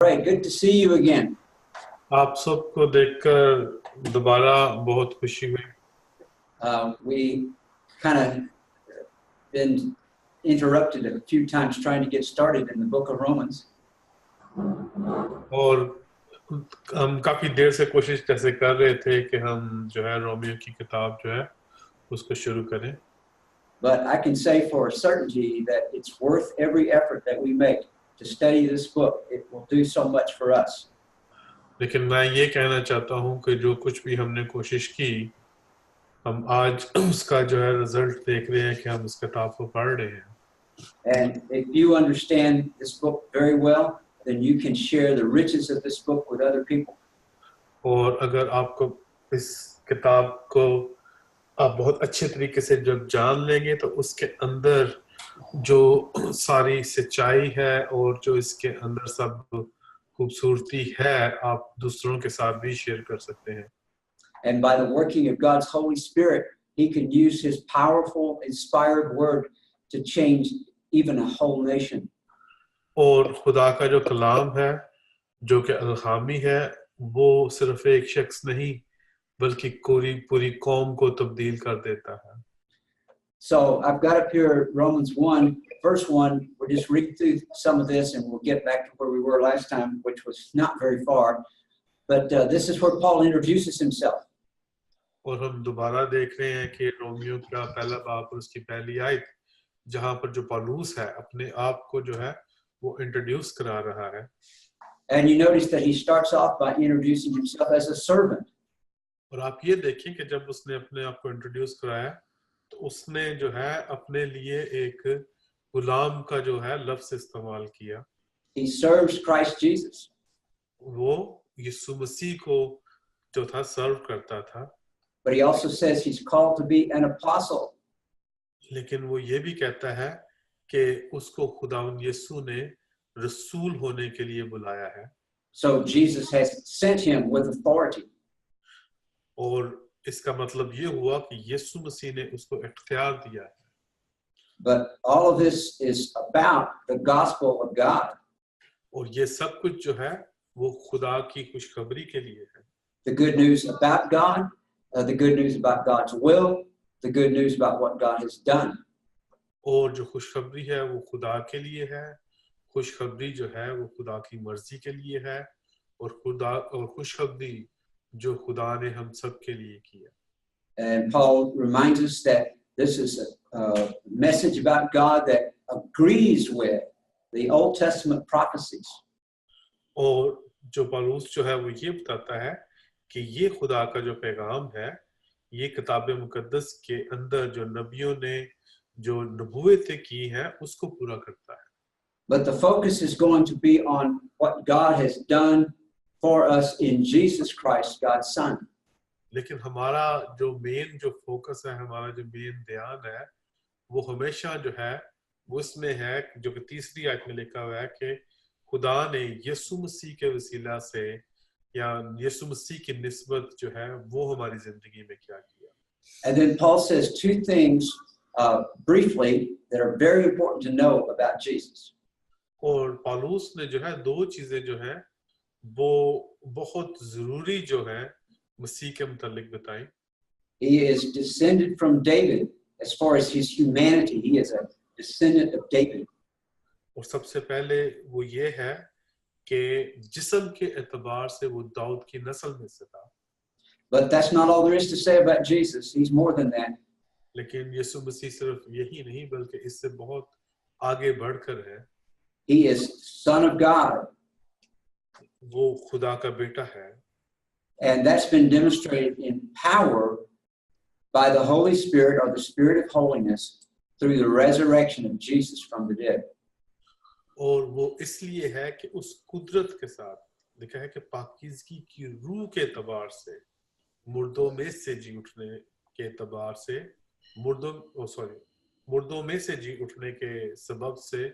Right, good to see you again. आप सबको देखकर दोबारा बहुत खुशी हुई। We kind of been interrupted a few times trying to get started in the book of Romans. और हम काफी देर से कोशिश जैसे कर रहे थे कि हम जो है रोमियो की किताब जो है उसको शुरू करें। But I can say for certainty that it's worth every effort that we make to study this book. It will do so much for us. लेकिन मैं ये कहना चाहता हूँ कि जो कुछ भी हमने कोशिश की, हम आज उसका जो है रिजल्ट देख रहे हैं कि हम इस किताब को पढ़ रहे हैं। And if you understand this book very well, then you can share the riches of this book with other people. और अगर आपको इस किताब को आप बहुत अच्छे तरीके से जब जान लेंगे तो उसके अंदर जो सारी सच्चाई है और जो इसके अंदर सब खूबसूरती है आप दूसरों के साथ भी शेयर कर सकते हैं। And by the working of God's Holy Spirit, He can use His powerful, inspired word to change even a whole nation. और खुदा का जो कलाम है, जो कि अल्हामी है, वो सिर्फ एक शख्स नहीं बल्कि पूरी कौम को तब्दील कर देता है। So I've got up here Romans 1, verse 1. We'll just read through some of this and we'll get back to where we were last time, which was not very far. But this is where Paul introduces himself. और हम दोबारा देख रहे हैं कि Romeo का पहला बाब और उसकी पहली आयत जहां पर जो पौलुस है अपने आप को जो है वो इंट्रोड्यूस करा रहा है। And you notice that he starts off by introducing himself as a servant. और आप ये देखें कि जब उसने अपने आप को इंट्रोड्यूस कराया तो उसने जो है अपने लिए एक गुलाम का जो है लफ्ज इस्तेमाल किया। He serves Christ Jesus. वो यीशु मसीह को जो था सर्व करता था। But he also says he's called to be an apostle. लेकिन वो ये भी कहता है कि उसको खुदावंद यीशु ने रसूल होने के लिए बुलाया है। So Jesus has sent him with authority. और इसका मतलब ये हुआ कि यीशु मसीह ने उसको इख्तियार दिया है। But all of this is about the gospel of God. और ये सब कुछ जो है वो खुदा की खुशखबरी के लिए है। The good news about God, the good news about God's will, the good news about what God has done. और जो खुशखबरी है वो खुदा के लिए है, खुशखबरी जो है वो खुदा की मर्जी के लिए है और खुशखबरी जो खुदा ने हम सब के लिए किया। And Paul reminds us that this is a message about God that agrees with the Old Testament prophecies. और जो पौलुस जो है वो ये बताता है कि ये खुदा का जो पैगाम है ये किताब मुकद्दस के अंदर जो नबियों ने जो नबूवतें की हैं उसको पूरा करता है। But the focus is going to be on what God has done for us in Jesus Christ, God's Son. लेकिन हमारा जो मेन जो फोकस है, हमारा जो मेन ध्यान है वो हमेशा जो है वो इसमें है जो कि तीसरी आयत में लिखा हुआ है कि खुदा ने यीशु मसीह के वसीला से या यीशु मसीह की निस्बत जो है वो हमारी जिंदगी में क्या किया। And then Paul says two things briefly that are very important to know about Jesus. और पौलुस ने जो है दो चीजें जो हैं वो बहुत जरूरी जो है मसीह के मुतालिक बताई। He is descended from David as far as his humanity. He is a descendant of David. और सबसे पहले वो ये है कि जिस्म के एतबार से वो दाऊद की नस्ल में से था। But that's not all there is to say about Jesus. He's more than that. लेकिन यीशु मसीह सिर्फ यही नहीं बल्कि इससे बहुत आगे बढ़कर है। He is Son of God. वो खुदा का बेटा है। And that's been demonstrated in power by the Holy Spirit or the Spirit of holiness through the resurrection of Jesus from the dead. और वो इसलिए है कि उस कुदरत के साथ लिखा है कि पाकीज़गी की रूह के एतबार से मुर्दों में से जी उठने के एतबार से मुर्दों में से जी उठने के सबब से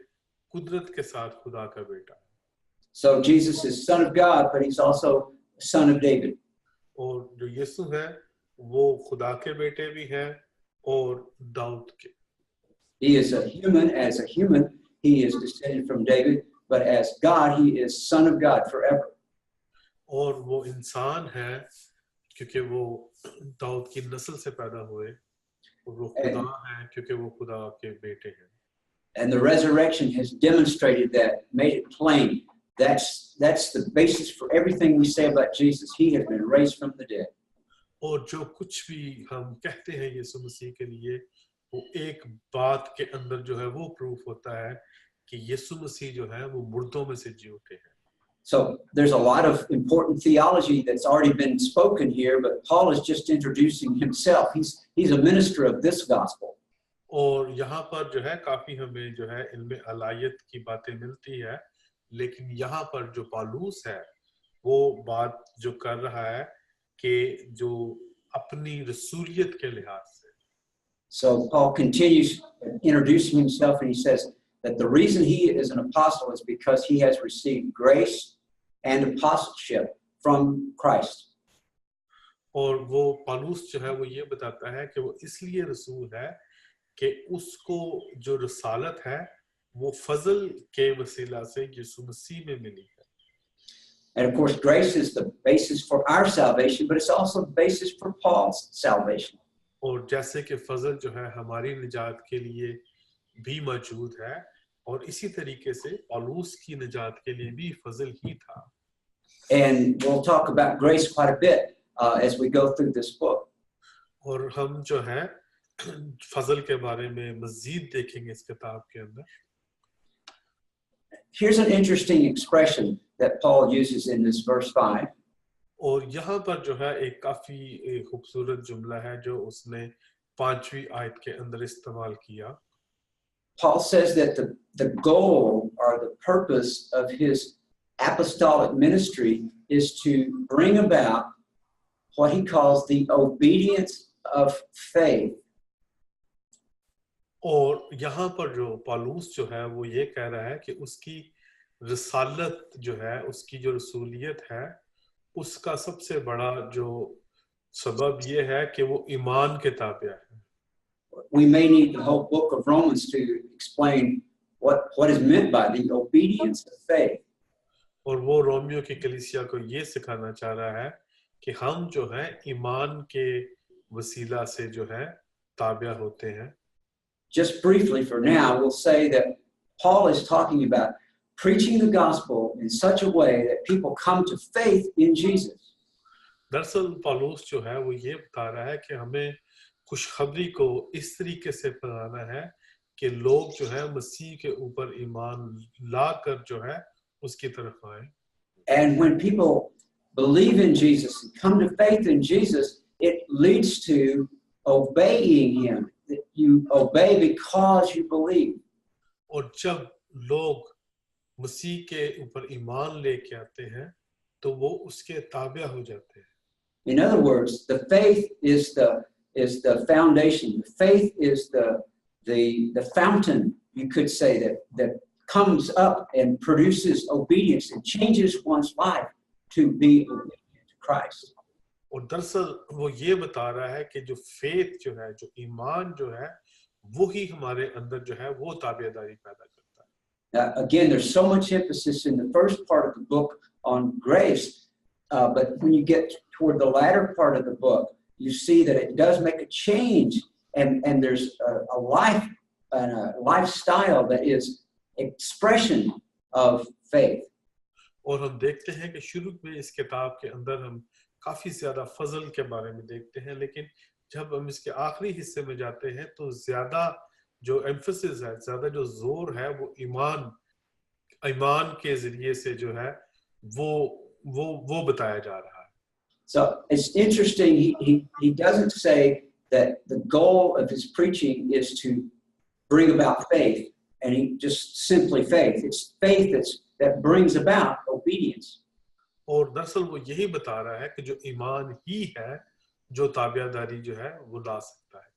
कुदरत के साथ खुदा का बेटा है। So Jesus is Son of God, but he's also Son of David. और जो यीशु है वो खुदा के बेटे भी हैं और दाऊद के। He is a human. As a human, he is descended from David, but as God, he is Son of God forever. और वो इंसान है क्योंकि वो दाऊद की नस्ल से पैदा हुए और वो खुदा है क्योंकि वो खुदा के बेटे हैं. And the resurrection has demonstrated that, made it plain. That's the basis for everything we say about Jesus. He has been raised from the dead. और जो कुछ भी हम कहते हैं यीशु मसीह के लिए वो एक बात के अंदर जो है वो प्रूफ होता है कि यीशु मसीह जो है वो मुर्दों में से जी उठे हैं. So there's a lot of important theology that's already been spoken here, but Paul is just introducing himself. He's a minister of this gospel. और यहाँ पर जो है काफी हमें जो है इनमें अलायत की बातें मिलती है, लेकिन यहाँ पर जो पालूस है वो बात जो कर रहा है कि जो अपनी रसूलियत के लिहाज से. So Paul continues introducing himself, and he says that the reason he is an apostle is because he has received grace and apostleship from Christ. और वो पालूस जो है वो ये बताता है कि वो इसलिए रसूल है कि उसको जो रसालत है वो फजल के वसीला से यीशु मसीह में मिली है. And of course, grace is the basis for our salvation, but it's also the basis for Paul's salvation. और जैसे कि फजल जो है हमारी निजात के लिए भी मौजूद है और इसी तरीके से पालूस की निजात के लिए भी फजल ही था. And we'll talk about grace quite a bit as we go through this book. और हम जो है फजल के बारे में मजीद देखेंगे इस किताब के अंदर. Here's an interesting expression that Paul uses in this verse 5. और यहाँ पर जो है एक काफी खूबसूरत जुमला है जो उसने 5वीं आयत के अंदर इस्तेमाल किया. Paul says that the goal or the purpose of his apostolic ministry is to bring about what he calls the obedience of faith. और यहाँ पर जो पालूस जो है वो ये कह रहा है कि उसकी रसालत जो है उसकी जो रसूलियत है उसका सबसे बड़ा जो सबब ये है कि वो ईमान के ताबिया है. We may need the whole book of Romans to explain what is meant by the obedience of faith. और वो रोमियो की कलीसिया को ये सिखाना चाह रहा है कि हम जो है ईमान के वसीला से जो है ताबिया होते हैं. Just briefly for now, we'll say that Paul is talking about preaching the gospel in such a way that people come to faith in Jesus. दरअसल पालूस जो है वो ये बता रहा है कि हमें खुशखबरी को इस तरीके से फैलाना है कि लोग जो है मसीह के ऊपर ईमान लाकर जो है उसकी तरफ आए. And when people believe in Jesus and come to faith in Jesus, it leads to obeying him. That you obey because you believe. और जब लोग मसीह के ऊपर ईमान लेके आते हैं तो वो उसके ताबिया हो जाते हैं. In other words, the faith is the foundation. The faith is the fountain, you could say, that comes up and produces obedience and changes one's life to be obedient to Christ. और दरअसल वो ये बता रहा है कि जो faith जो है जो ईमान जो है वो ही हमारे अंदर जो है वो ताबियादारी पैदा करता है. Again, there's so much emphasis in the first part of the book on grace, but when you get toward the latter part of the book, you see that it does make a change, and there's a life and a lifestyle that is expression of faith. और हम देखते हैं कि शुरू में इस किताब के अंदर हम काफी ज्यादा फजल के बारे में देखते हैं, लेकिन जब हम इसके आखिरी हिस्से में जाते हैं तो ज्यादा जो एम्फसिस है, ज्यादा जो जोर है वो ईमान के जरिए से जो है वो बताया जा रहा है. So it's interesting, he doesn't say that the goal of his preaching is to bring about faith, and he just simply faith. It's faith that brings about obedience. और दरअसल वो यही बता रहा है कि जो ईमान ही है जो ताबियादारी जो है वो ला सकता है.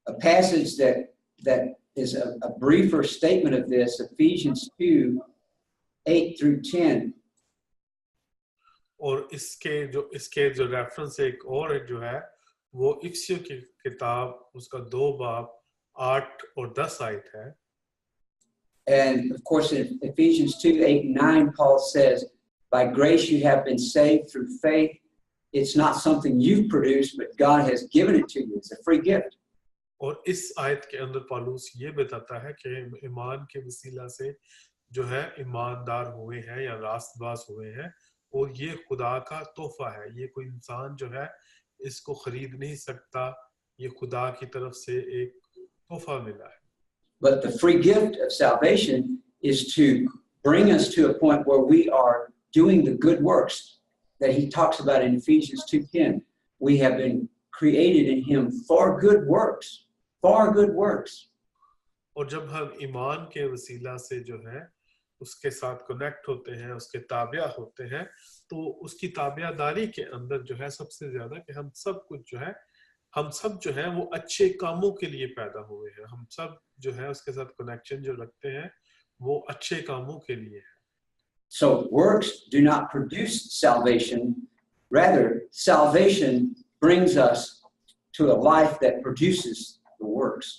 A passage that is a briefer statement of this, Ephesians 2:8 through 10. और इसके जो रेफरेंस एक और जो है वो इफ्सियों की किताब उसका 2 बाब 8 और 10 आयत है. And of course, in Ephesians 2:8-9, Paul says, by grace you have been saved through faith. It's not something you've produced, but God has given it to you. It's a free gift. और इस आयत के अंदर पौलुस ये बताता है कि ईमान के वसीला से जो है ईमानदार हुए हैं या रास्तबाज हुए हैं, और ये खुदा का तोहफा है. ये कोई इंसान जो है इसको खरीद नहीं सकता, ये खुदा की तरफ से एक तोहफा मिला है. But the free gift of salvation is to bring us to a point where we are doing the good works that he talks about in Ephesians 2:10. We have been created in him for good works, for good works. और जब हम ईमान के वसीला से जो है उसके साथ कनेक्ट होते हैं, उसके ताबिया होते हैं, तो उसकी ताबियादारी के अंदर जो है सबसे ज्यादा कि हम सब कुछ जो है, हम सब जो है वो अच्छे कामों के लिए पैदा हुए हैं. हम सब जो है उसके साथ कनेक्शन जो रखते हैं वो अच्छे कामों के लिए है. So works do not produce salvation. Rather, salvation brings us to a life that produces the works.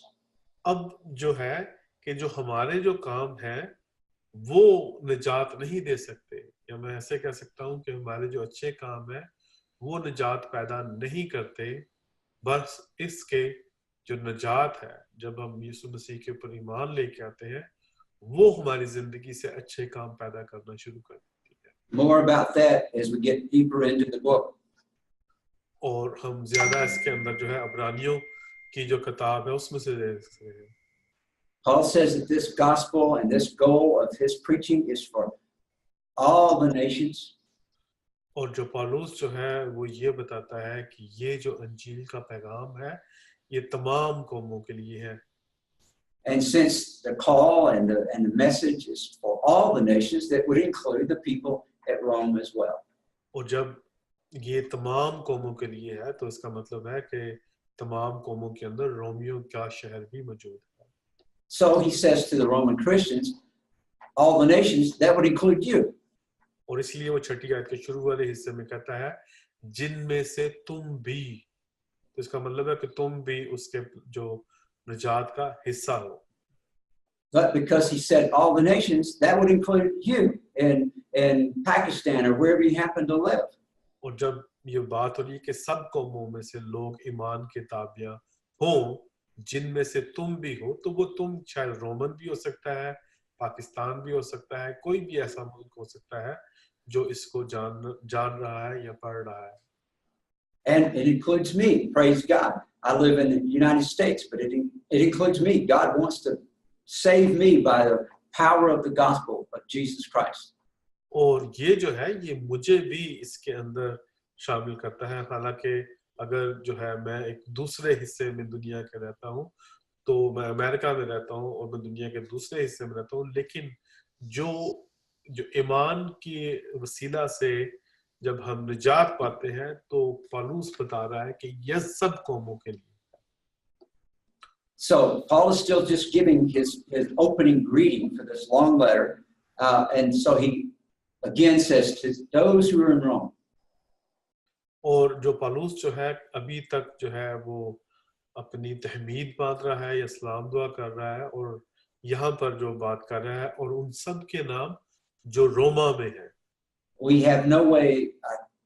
अब जो है कि जो हमारे जो काम हैं वो निजात नहीं दे सकते, या मैं ऐसे कह सकता हूँ कि हमारे जो अच्छे काम हैं वो निजात पैदा नहीं करते, बस इसके जो निजात है जब हम यीशु मसीह के ऊपर ईमान लेके आते हैं वो हमारी जिंदगी से अच्छे काम पैदा करना शुरू कर देती है. More about that as we get deeper into the book. और हम ज्यादा इसके अंदर जो है अब्रानियों की जो किताब है उसमें से देख सकते हैं. Paul says that this gospel and this goal of his preaching is for all the nations. और जो पौलुस जो है वो ये बताता है कि ये जो अंजील का पैगाम है ये तमाम कौमों के लिए है. And since the call and the message is for all the nations, that would include the people at Rome as well. और जब ये तमाम कौमों के लिए है तो इसका मतलब है कि तमाम कौमों के अंदर रोमियो का शहर भी मौजूद है. So he says to the Roman Christians, all the nations, that would include you. और इसलिए वो छठी आयत के शुरू वाले हिस्से में कहता है जिनमें से तुम भी, तो इसका मतलब है कि तुम भी उसके जो निजात का हिस्सा हो. But because he said all the nations, that would include you in Pakistan or wherever you happen to live. और जब ये बात हो रही है कि सब कौमों में से लोग ईमान के ताबिया हों, जिनमें से तुम भी हो, तो वो तुम शायद रोमन भी हो सकता है, पाकिस्तान भी हो सकता है, कोई भी ऐसा मुल्क हो सकता है जो इसको जान रहा है या पढ़ रहा है. And it includes me, praise God. I live in the United States, but it includes me. God wants to save me by the power of the gospel of Jesus Christ. और ये जो है ये मुझे भी इसके अंदर शामिल करता है. हालांकि अगर जो है मैं एक दूसरे हिस्से में दुनिया के रहता हूँ, तो मैं अमेरिका में रहता हूँ और मैं दुनिया के दूसरे हिस्से में रहता हूँ, लेकिन जो ईमान की वसीला से जब हम निजात पाते हैं तो पौलुस बता रहा है कि यह सब कौमों के लिए. So Paul is still just giving his opening greeting for this long letter. And so he again says to those who are in Rome. और जो पौलुस जो है अभी तक जो है वो अपनी तहमीद बांध रहा है या सलाम दुआ कर रहा है, और यहाँ पर जो बात कर रहा है और उन सब के नाम जो रोमा में है. We have no way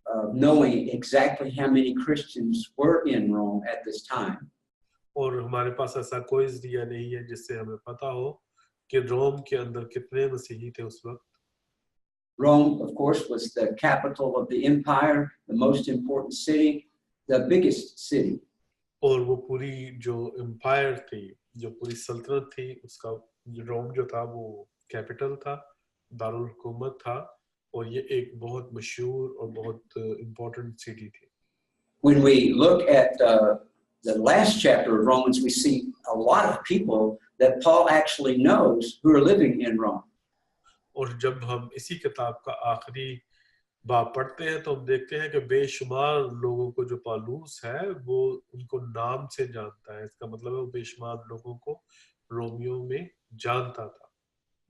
of knowing exactly how many Christians were in Rome at this time. और हमारे पास ऐसा कोई जरिया नहीं है जिससे हमें पता हो कि रोम के अंदर कितने मसीही थे उस वक्त. Rome, of course, was the capital of the empire, the most important city, the biggest city. और वो पूरी जो एम्पायर थी, जो पूरी सल्तनत थी, उसका रोम जो था वो कैपिटल था, दारुल हुकूमत था, और ये एक बहुत मशहूर और बहुत इम्पोर्टेंट सिटी थी. When we look at the last chapter of Romans, we see a lot of people that Paul actually knows who are living in Rome. और जब हम इसी किताब का आखिरी बाब पढ़ते हैं तो हम देखते हैं कि बेशुमार लोगों को जो पौलुस है वो उनको नाम से जानता है. इसका मतलब है वो बेशुमार लोगों को रोमियो में जानता था.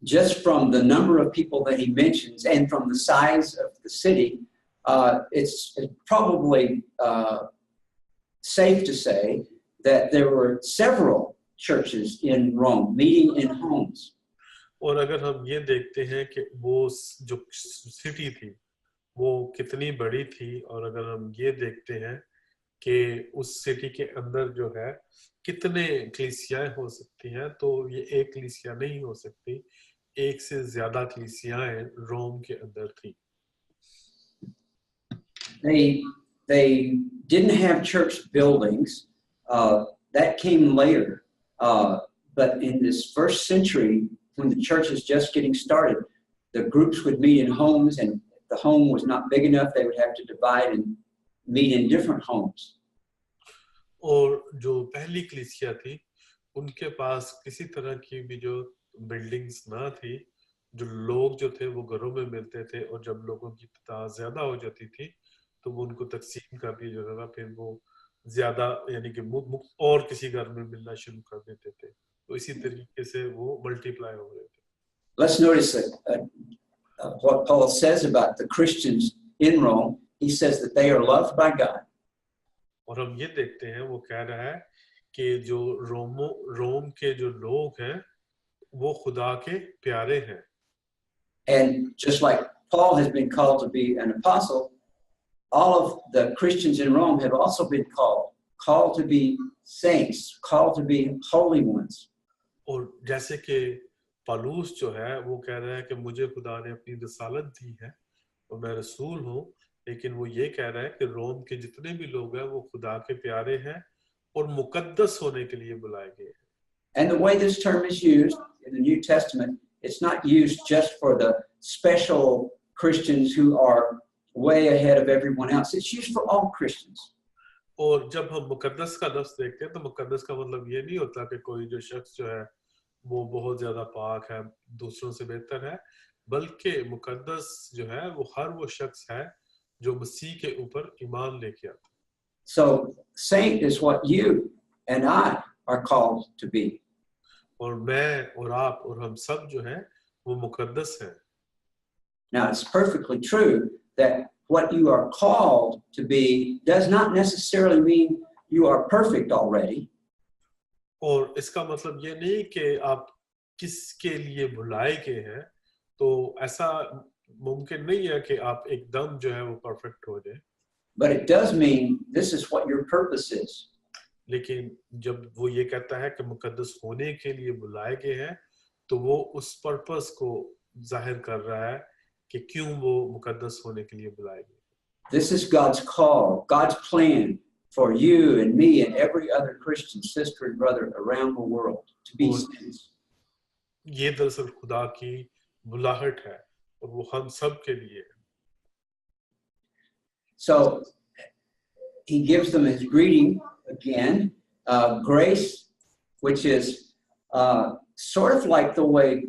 Just from the number of people that he mentions and from the size of the city, it's probably safe to say that there were several churches in Rome meeting in homes. और अगर हम ये देखते हैं कि वो जो city थी वो कितनी बड़ी थी, और अगर हम ये देखते हैं कि उस सिटी के अंदर जो है कितने कलीसियाएं हो सकती हैं, तो ये एक कलीसिया नहीं हो सकती, एक से ज्यादा कलीसियाएं रोम के अंदर थी। They didn't have church buildings. That came later. But in this first century, when the church is just getting started, the groups would meet in homes, and if the home was not big enough, they would have to divide and meet in different homes. और जो पहली कलीसिया थी उनके पास किसी तरह की भी जो बिल्डिंग्स ना थी, जो लोग जो थे वो घरों में मिलते थे, और जब लोगों की तादाद ज्यादा हो जाती थी तो वो उनको तकसीम कर दिया जाता था, फिर वो ज्यादा यानी कि मुक्त और किसी घर में मिलना शुरू कर देते थे, तो इसी तरीके से वो मल्टीप्लाई हो रहे थे। Let's notice what Paul says about the Christians in Rome. He says that they are loved by God. और हम ये देखते हैं वो कह रहा है कि जो रोम के जो लोग हैं वो खुदा के प्यारे हैं। And just like Paul has been called to be an apostle, all of the Christians in Rome have also been called to be saints, called to be holy ones. और जैसे कि पौलुस जो है वो कह रहा है कि मुझे खुदा ने अपनी रसालत दी है और मैं रसूल हूँ, लेकिन वो ये कह रहा है कि रोम के जितने भी लोग हैं वो खुदा के प्यारे हैं और मुकद्दस होने के लिए बुलाए गए हैं। And the way this term is used in the New Testament, it's not used just for the special Christians who are way ahead of everyone else. It's used for all Christians. और जब हम मुकद्दस का लफ्ज देखते हैं तो मुकद्दस का मतलब ये नहीं होता कि कोई जो शख्स जो है वो बहुत ज्यादा पाक है, दूसरों से बेहतर है, बल्कि मुकद्दस जो है वो हर वो शख्स है जो मसीह के ऊपर ईमान लेके आता है। So saint is what you and I are called to be. और मैं और आप और हम सब जो है वो मुकद्दस हैं। Now it's perfectly true that what you are called to be does not necessarily mean you are perfect already. और इसका मतलब ये नहीं कि आप किसके लिए बुलाए गए हैं, तो ऐसा मुमकिन नहीं है कि आप एकदम जो है वो परफेक्ट हो जाए। But it does mean this is what your purpose is. लेकिन जब वो ये कहता है कि मुकद्दस होने के लिए बुलाए गए हैं, तो वो उस पर्पस को जाहिर कर रहा है कि क्यों वो मुकद्दस होने के लिए बुलाए गए। This is God's call, God's plan for you and me and every other Christian sister and brother around the world to be saints. ये दरअसल खुदा की बुलाहट है और वो हम सब के लिए है। So he gives them his greeting again, grace, which is sort of like the way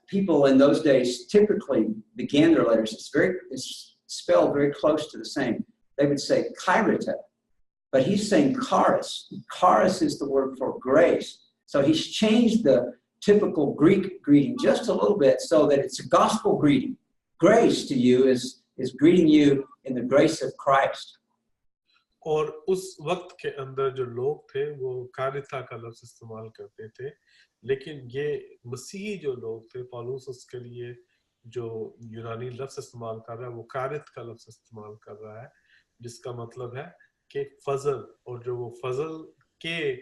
people in those days typically began their letters. It's spelled very close to the same. They would say kairita, but he's saying charis. Charis is the word for grace. So he's changed the typical Greek greeting just a little bit so that it's a gospel greeting. Grace to you is greeting you in the grace of Christ. और उस वक्त के अंदर जो लोग थे वो कारिता का लफ्ज इस्तेमाल करते थे, लेकिन ये मसीही जो लोग थे पौलुस उसके लिए जो यूनानी लफ्ज इस्तेमाल कर रहा है वो कारित का लफ्ज इस्तेमाल कर रहा है, जिसका मतलब है कि फजल, और जो वो फजल के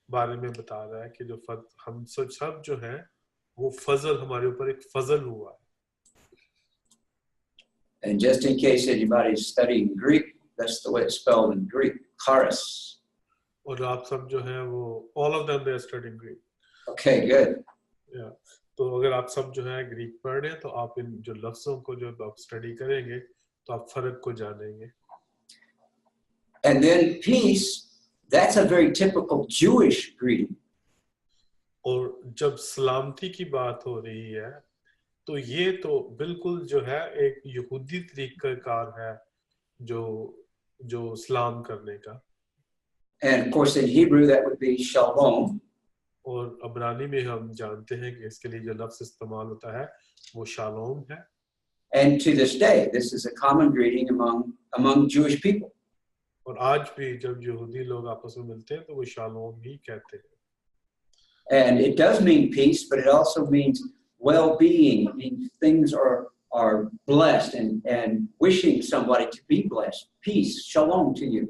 बारे में बता रहा है कि जो हम सब जो है वो फजल हमारे ऊपर एक फजल हुआ है। And just in case anybody's studying Greek, that's the way it's spelled in Greek, charis. और आप सब जो है वो all of them they are studying Greek. Okay, good. Yeah. तो अगर आप सब जो है ग्रीक पढ़ रहे हैं तो आप इन जो लफ्जों को जो आप स्टडी करेंगे तो आप फर्क को जानेंगे। And then peace, that's a very typical Jewish greeting. और जब सलामती की बात हो रही है तो ये तो बिल्कुल जो है एक यहूदी तरीकाकार है जो सलाम करने का। And of course in Hebrew that would be shalom. और अब्रानी में हम जानते हैं कि इसके लिए जो लफ्ज इस्तेमाल होता है वो शालोम है। And to this day, this is a common greeting among Jewish people. और आज भी जब यहूदी लोग आपस में मिलते हैं तो वो शालोम ही कहते हैं। And it does mean peace, but it also means well-being. It means things are blessed and wishing somebody to be blessed. Peace, shalom to you.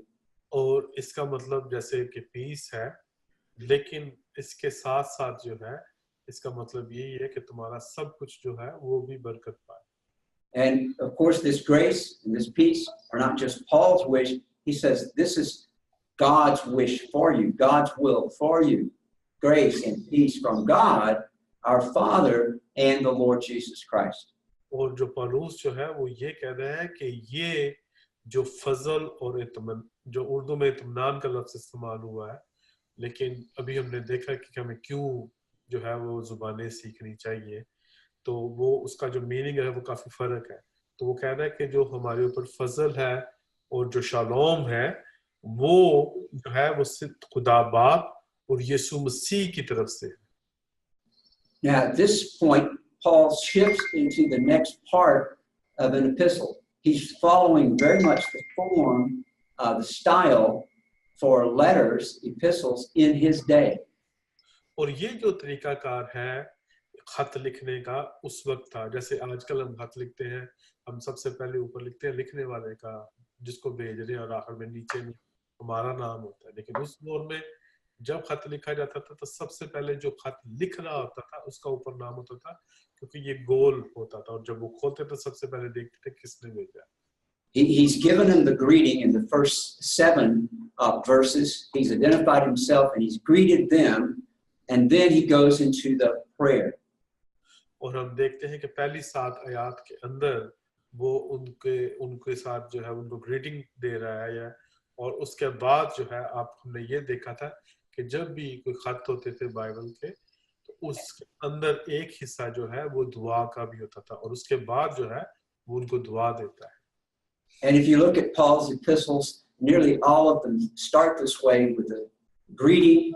और इसका मतलब जैसे कि पीस है, लेकिन इसके साथ साथ जो है इसका मतलब यही है कि तुम्हारा सब कुछ जो है वो भी बरकत पाए. And of course, this grace and this peace are not just Paul's wish. He says this is God's wish for you, God's will for you. Grace and peace from God, our Father, and the Lord Jesus Christ. और जो पौलुस जो है वो ये कह रहा है कि ये जो फजल और इत्मीनान, जो उर्दू में इत्मीनान का लफ्ज़ इस्तेमाल हुआ है, लेकिन अभी हमने देखा कि हमें क्यों जो है वो जुबानें सीखनी चाहिए, तो वो उसका जो मीनिंग है वो काफ़ी फ़र्क है. तो वो कह रहा है कि जो हमारे ऊपर फजल है और जो शालोम है वो जो है वो सिर्फ खुदा बाप और यीशु मसीह की तरफ से. Now, at this point, Paul shifts into the next part of an epistle. He's following very much the form, the style for letters, epistles in his day. और ये जो तरीकाकार है खत लिखने का उस वक्त था, जैसे आजकल हम खत लिखते हैं, हम सबसे पहले ऊपर लिखते हैं लिखने वाले का जिसको भेज रहे हैं और आखिर में नीचे में हमारा नाम होता है. लेकिन उस दौर में जब खत लिखा जाता था तो सबसे पहले जो खत लिख रहा होता था उसका ऊपर नाम होता था, क्योंकि ये गोल होता था और जब वो खोलते तो सबसे पहले देखते थे किसने भेजा. He's given him the greeting in the first 7 verses. He's identified himself and he's greeted them, and then he goes into the prayer. और हम देखते हैं कि पहली 7 आयत के अंदर वो उनके साथ जो है उनको ग्रीटिंग दे रहा है या, और उसके बाद जो है आप हमने ये देखा था कि जब भी कोई खत होते थे बाइबल के तो उसके अंदर एक हिस्सा जो है वो दुआ का भी होता था और उसके बाद जो है वो उनको दुआ देता है. And if you look at Paul's epistles, nearly all of them start this way with a greeting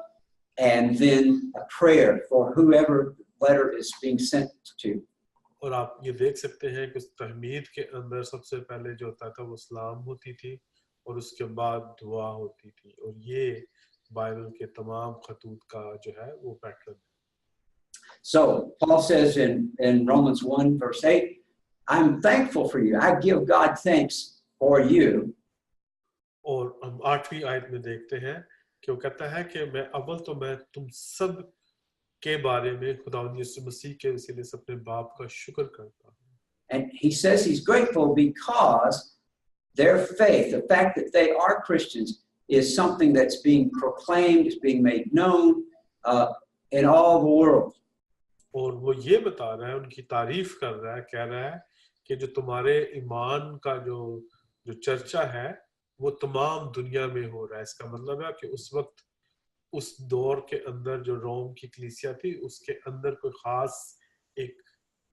and then a prayer for whoever the letter is being sent to. और आप ये देख सकते हैं कि तहमीद के अंदर सबसे पहले जो होता था वो सलाम होती थी और उसके बाद दुआ होती थी, और ये बाइबल के तमाम खतूत का जो है वो पैटर्न है. So Paul says in Romans 1 verse 8, I'm thankful for you. I give God thanks for you. और हम 8वीं आयत में देखते हैं कि वो कहता है कि मैं अव्वल तो मैं तुम सब के बारे में खुदावंद यीशु मसीह के वसीले से अपने बाप का शुक्र करता हूँ. And he says he's grateful because their faith, the fact that they are Christians, is something that's being proclaimed, is being made known in all the world. और वो ये बता रहा है, उनकी तारीफ कर रहा है, कह रहा है कि जो तुम्हारे ईमान का जो चर्चा है वो तमाम दुनिया में हो रहा है. इसका मतलब है कि उस वक्त उस दौर के अंदर जो रोम की कलीसिया थी उसके अंदर कोई खास एक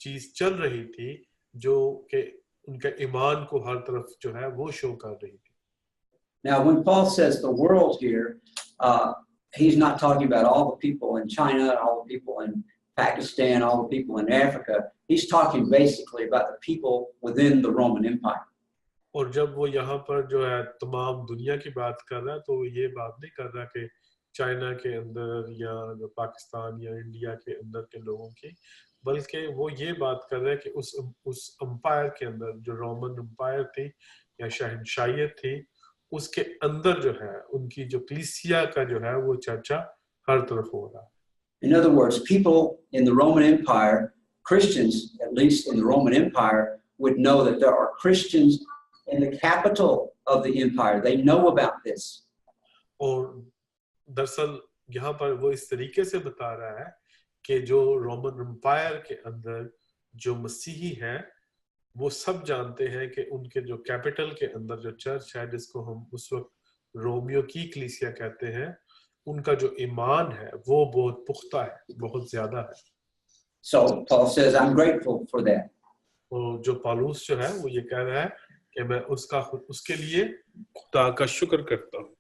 चीज चल रही थी जो कि उनके ईमान को हर तरफ जो है वो शो कर रही थी. Now, when Paul says the world here, he's not talking about all the people in China, all the people in Pakistan, all the people in Africa. He's talking basically about the people within the Roman Empire. और जब वो यहाँ पर जो है तमाम दुनिया की बात कर रहा है तो ये बात नहीं कर रहा कि चाइना के अंदर या जो पाकिस्तान या इंडिया के अंदर के लोगों की, बल्कि वो ये बात कर रहा है कि उस एम्पायर के अंदर जो रोमन एम्पायर थी या शहनशाहियत थी उसके अंदर जो है उनकी जो कलीसिया का जो है वो चर्चा हर तरफ हो रहा है. In other words, people in the Roman Empire, Christians, at least in the Roman Empire, would know that there are Christians in the capital of the empire. They know about this. और दरअसल यहाँ पर वो इस तरीके से बता रहा है कि जो रोमन एम्पायर के अंदर जो मसीही हैं वो सब जानते हैं कि उनके जो कैपिटल के अंदर जो चर्च है जिसको हम उस वक्त रोमियो की कलीसिया कहते हैं, उनका जो ईमान है वो बहुत पुख्ता है, बहुत ज्यादा है. So Paul says, I'm grateful for that. और जो पौलुस जो है वो ये कह रहा है कि मैं उसके लिए खुदा का शुक्र करता हूँ.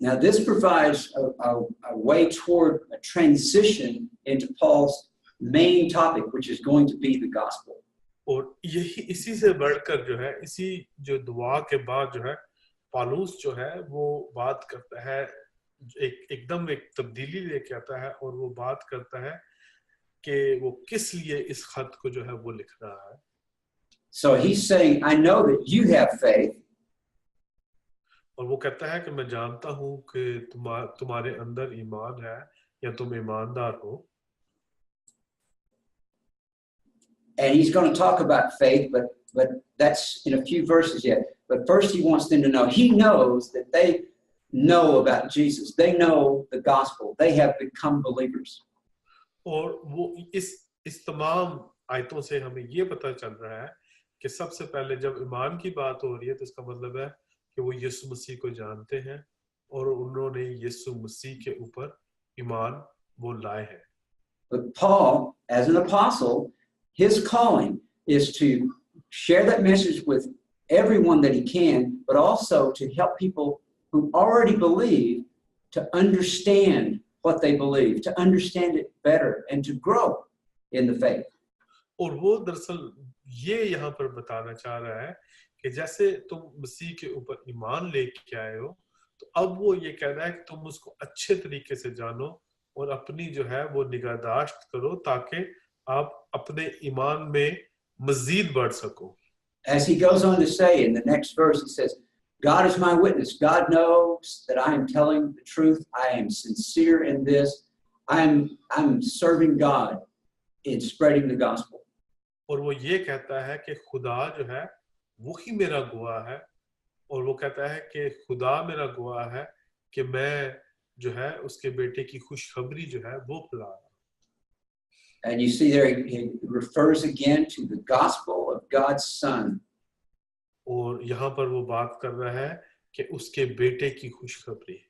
Now, this provides a way toward a transition into Paul's main topic, which is going to be the gospel. और यही इसी से बढ़कर जो है इसी जो दुआ के बाद जो है पौलुस जो है वो बात करता है एकदम एक तब्दीली लेके आता है और वो बात करता है कि वो किस लिए इस खत को जो है वो लिख रहा है. So he's saying, I know that you have faith, और वो कहता है कि मैं जानता हूँ कि तुम्हारे अंदर ईमान है या तुम ईमानदार हो. and he's going to talk about faith, but that's in a few verses yet. But first he wants them to know, he knows that they know about Jesus. They know the gospel. They have become believers. और वो इस तमाम आयतों से हमें ये पता चल रहा है कि सबसे पहले जब ईमान की बात हो रही है तो इसका मतलब है कि वो यीशु मसीह को जानते हैं और उन्होंने यीशु मसीह के ऊपर ईमान वो लाए हैं. But Paul, as an apostle, his calling is to share that message with everyone that he can, but also to help people who already believe to understand what they believe, to understand it better, and to grow in the faith. और वो दरअसल ये यहाँ पर बताना चाह रहा है कि जैसे तुम मसीह के ऊपर ईमान लेके आए हो तो अब वो ये कह रहा है कि तुम उसको अच्छे तरीके से जानो और अपनी जो है वो निगहदाश्त करो ताकि आप अपने ईमान में मजीद बढ़ सको. As he goes on to say in the next verse, he says, God is my witness. God knows that I am telling the truth. I am sincere in this. I'm serving God in spreading the gospel. और वो ये कहता है कि खुदा जो है वही मेरा गवाह है और वो कहता है कि खुदा मेरा गवाह है कि मैं जो है उसके बेटे की खुशखबरी जो है वो फैला रहा हूं. And you see there, he refers again to the gospel of God's Son. और यहाँ पर वो बात कर रहा है कि उसके बेटे की खुशखबरी.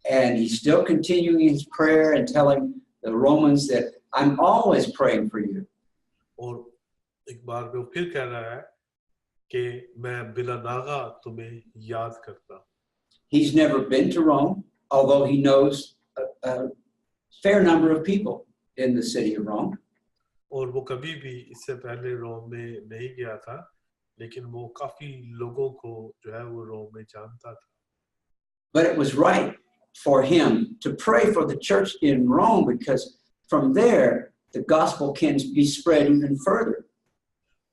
And he's still continuing his prayer and telling the Romans that I'm always praying for you. और एक बार वो फिर कह रहा है कि मैं बिला नागा तुम्हें याद करता हूं. He's never been to Rome, although he knows a fair number of people in the city of Rome. और वो कभी भी इससे पहले रोम में नहीं गया था लेकिन वो काफी लोगों को जो है वो रोम में जानता था. But it was right for him to pray for the church in Rome because from there the gospel can be spread even further.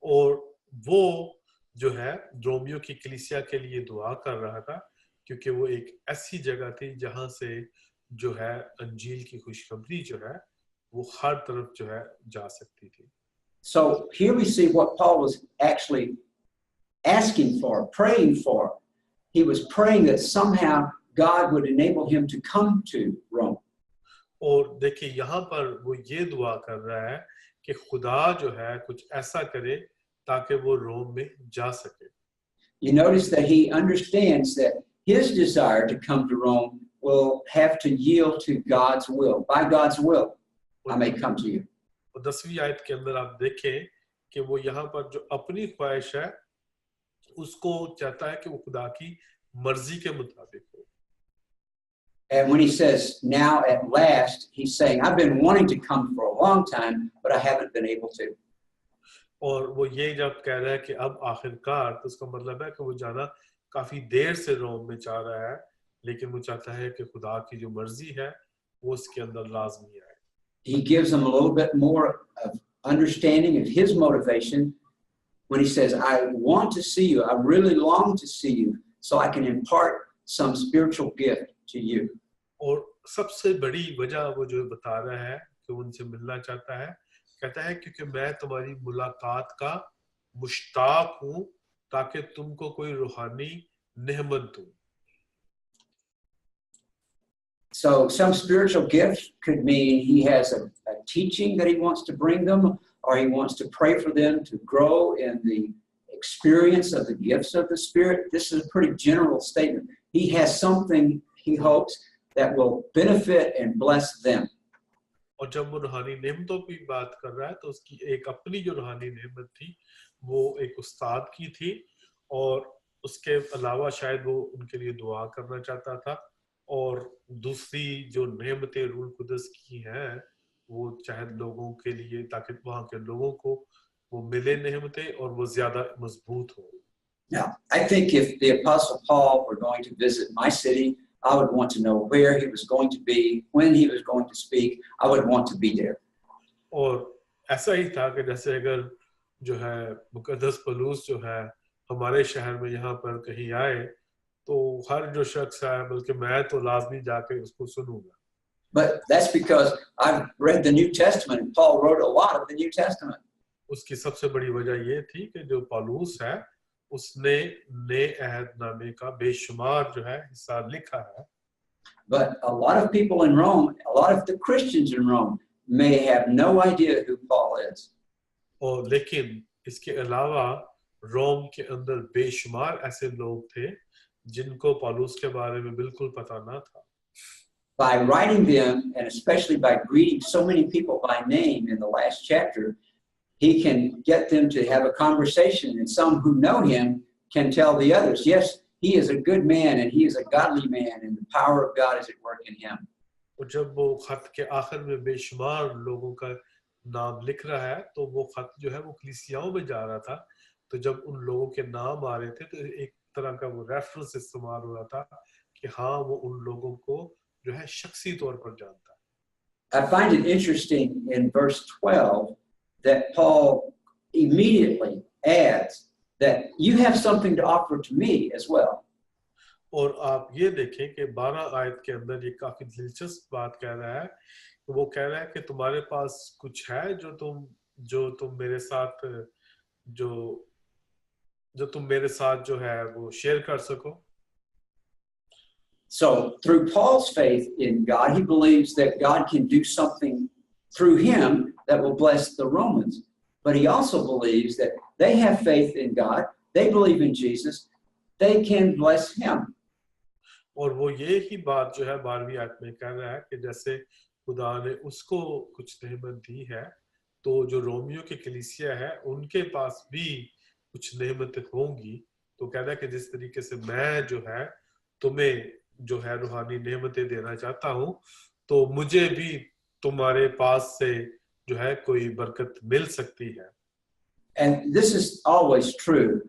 और वो जो है रोमियो की कलीसिया के लिए दुआ कर रहा था क्योंकि वो एक ऐसी जगह थी जहां से जो है अंजील की खुशखबरी जो है वो हर तरफ जो है जा सकती थी. So here we see what Paul was actually asking for, praying for. He was praying that somehow God would enable him to come to Rome. और देखिए यहाँ पर वो ये दुआ कर रहा है कि खुदा जो है कुछ ऐसा करे ताकि वो रोम में जा सके. You notice that he understands that his desire to come to Rome will have to yield to God's will. By God's will, I may come to you. और 10वीं आयत के अंदर आप देखें कि वो यहाँ पर जो अपनी ख्वाहिश है उसको चाहता है कि वो खुदा की मर्जी के मुताबिक हो. And when he says now at last, he's saying, I've been wanting to come for a long time, but I haven't been able to. और वो ये जब कह रहा है कि अब आखिरकार तो उसका मतलब है कि वो जाना काफी देर से रोम में चाह रहा है लेकिन वो चाहता है कि खुदा की जो मर्जी है वो उसके अंदर लाजमी आए. He gives them a little bit more of understanding of his motivation when he says, I want to see you. I really long to see you so I can impart some spiritual gift to you. और सबसे बड़ी वजह वो जो बता रहा है कि उनसे मिलना चाहता है कहता है क्योंकि मैं तुम्हारी मुलाकात का मुश्ताक हूं ताकि तुमको कोई रूहानी नेमत दूं. So some spiritual gift could mean he has a teaching that he wants to bring them, or he wants to pray for them to grow in the experience of the gifts of the Spirit. This is a pretty general statement. He has something he hopes that will benefit and bless them. और जब वो रूहानी नेमतों की बात कर रहा है तो उसकी एक अपनी जो रूहानी नेमत थी वो एक उस्ताद की थी और उसके अलावा शायद वो उनके लिए दुआ करना चाहता था और दूसरी जो नेमतें रूह कुदस की हैं वो शायद लोगों के लिए ताकि वहां के लोगों को वो मिले नेमतें और वो ज्यादा मजबूत हो. Now, I think if the Apostle Paul were going to visit my city, I would want to know where he was going to be, when he was going to speak. I would want to be there. और ऐसा ही था कि जैसे अगर जो है मुकद्दस पौलुस जो है हमारे शहर में यहाँ पर कहीं आए तो हर जो शख्स है बल्कि मैं तो लाजमी जाके उसको सुनूंगा. But that's because I've read the New Testament, and Paul wrote a lot of the New Testament. उसकी सबसे बड़ी वजह ये थी कि जो पौलुस है उसने नए अहदनामे का बेशुमार जो है हिस्सा लिखा है. But a lot of people in Rome, a lot of the Christians in Rome, may have no idea who Paul is. और लेकिन इसके अलावा रोम के अंदर बेशुमार ऐसे लोग थे जिनको पौलुस के बारे में बिल्कुल पता ना था. By writing them, and especially by greeting so many people by name in the last chapter, he can get them to have a conversation, and some who know him can tell the others, yes, he is a good man and he is a godly man and the power of God is at work in him. और जब वो खत के आखिर में बेशुमार लोगों का नाम लिख रहा है तो वो खत जो है वो कलीसियाओं में जा रहा था. तो जब उन लोगों के नाम आ रहे थे तो एक तरह का वो रेफरेंस इस्तेमाल हो रहा था कि हाँ वो उन लोगों को जो है शख्सी तौर पर जानता है. I find it interesting in verse 12 that Paul immediately adds that you have something to offer to me as well. और आप ये देखें कि 12 आयत के अंदर ये काफी दिलचस्प बात कह रहा है. वो कह रहा है कि तुम्हारे पास कुछ है जो तुम मेरे साथ जो तुम मेरे साथ जो है वो शेयर कर सको. So through Paul's faith in God, he believes that God can do something through him that will bless the Romans. But he also believes that they have faith in God, they believe in Jesus, they can bless him. और वो ये ही बात जो है 12वीं आयत में कह रहा है कि जैसे खुदा ने उसको कुछ नेमत दी है तो जो रोमियो के कलीसिया है उनके पास भी कुछ नेमतें होंगी. तो कह रहा है कि जिस तरीके से मैं जो है तुम्हें जो है रूहानी नेमतें देना चाहता हूँ तो मुझे भी तुम्हारे पास से जो है कोई बरकत मिल सकती है. And this is always true,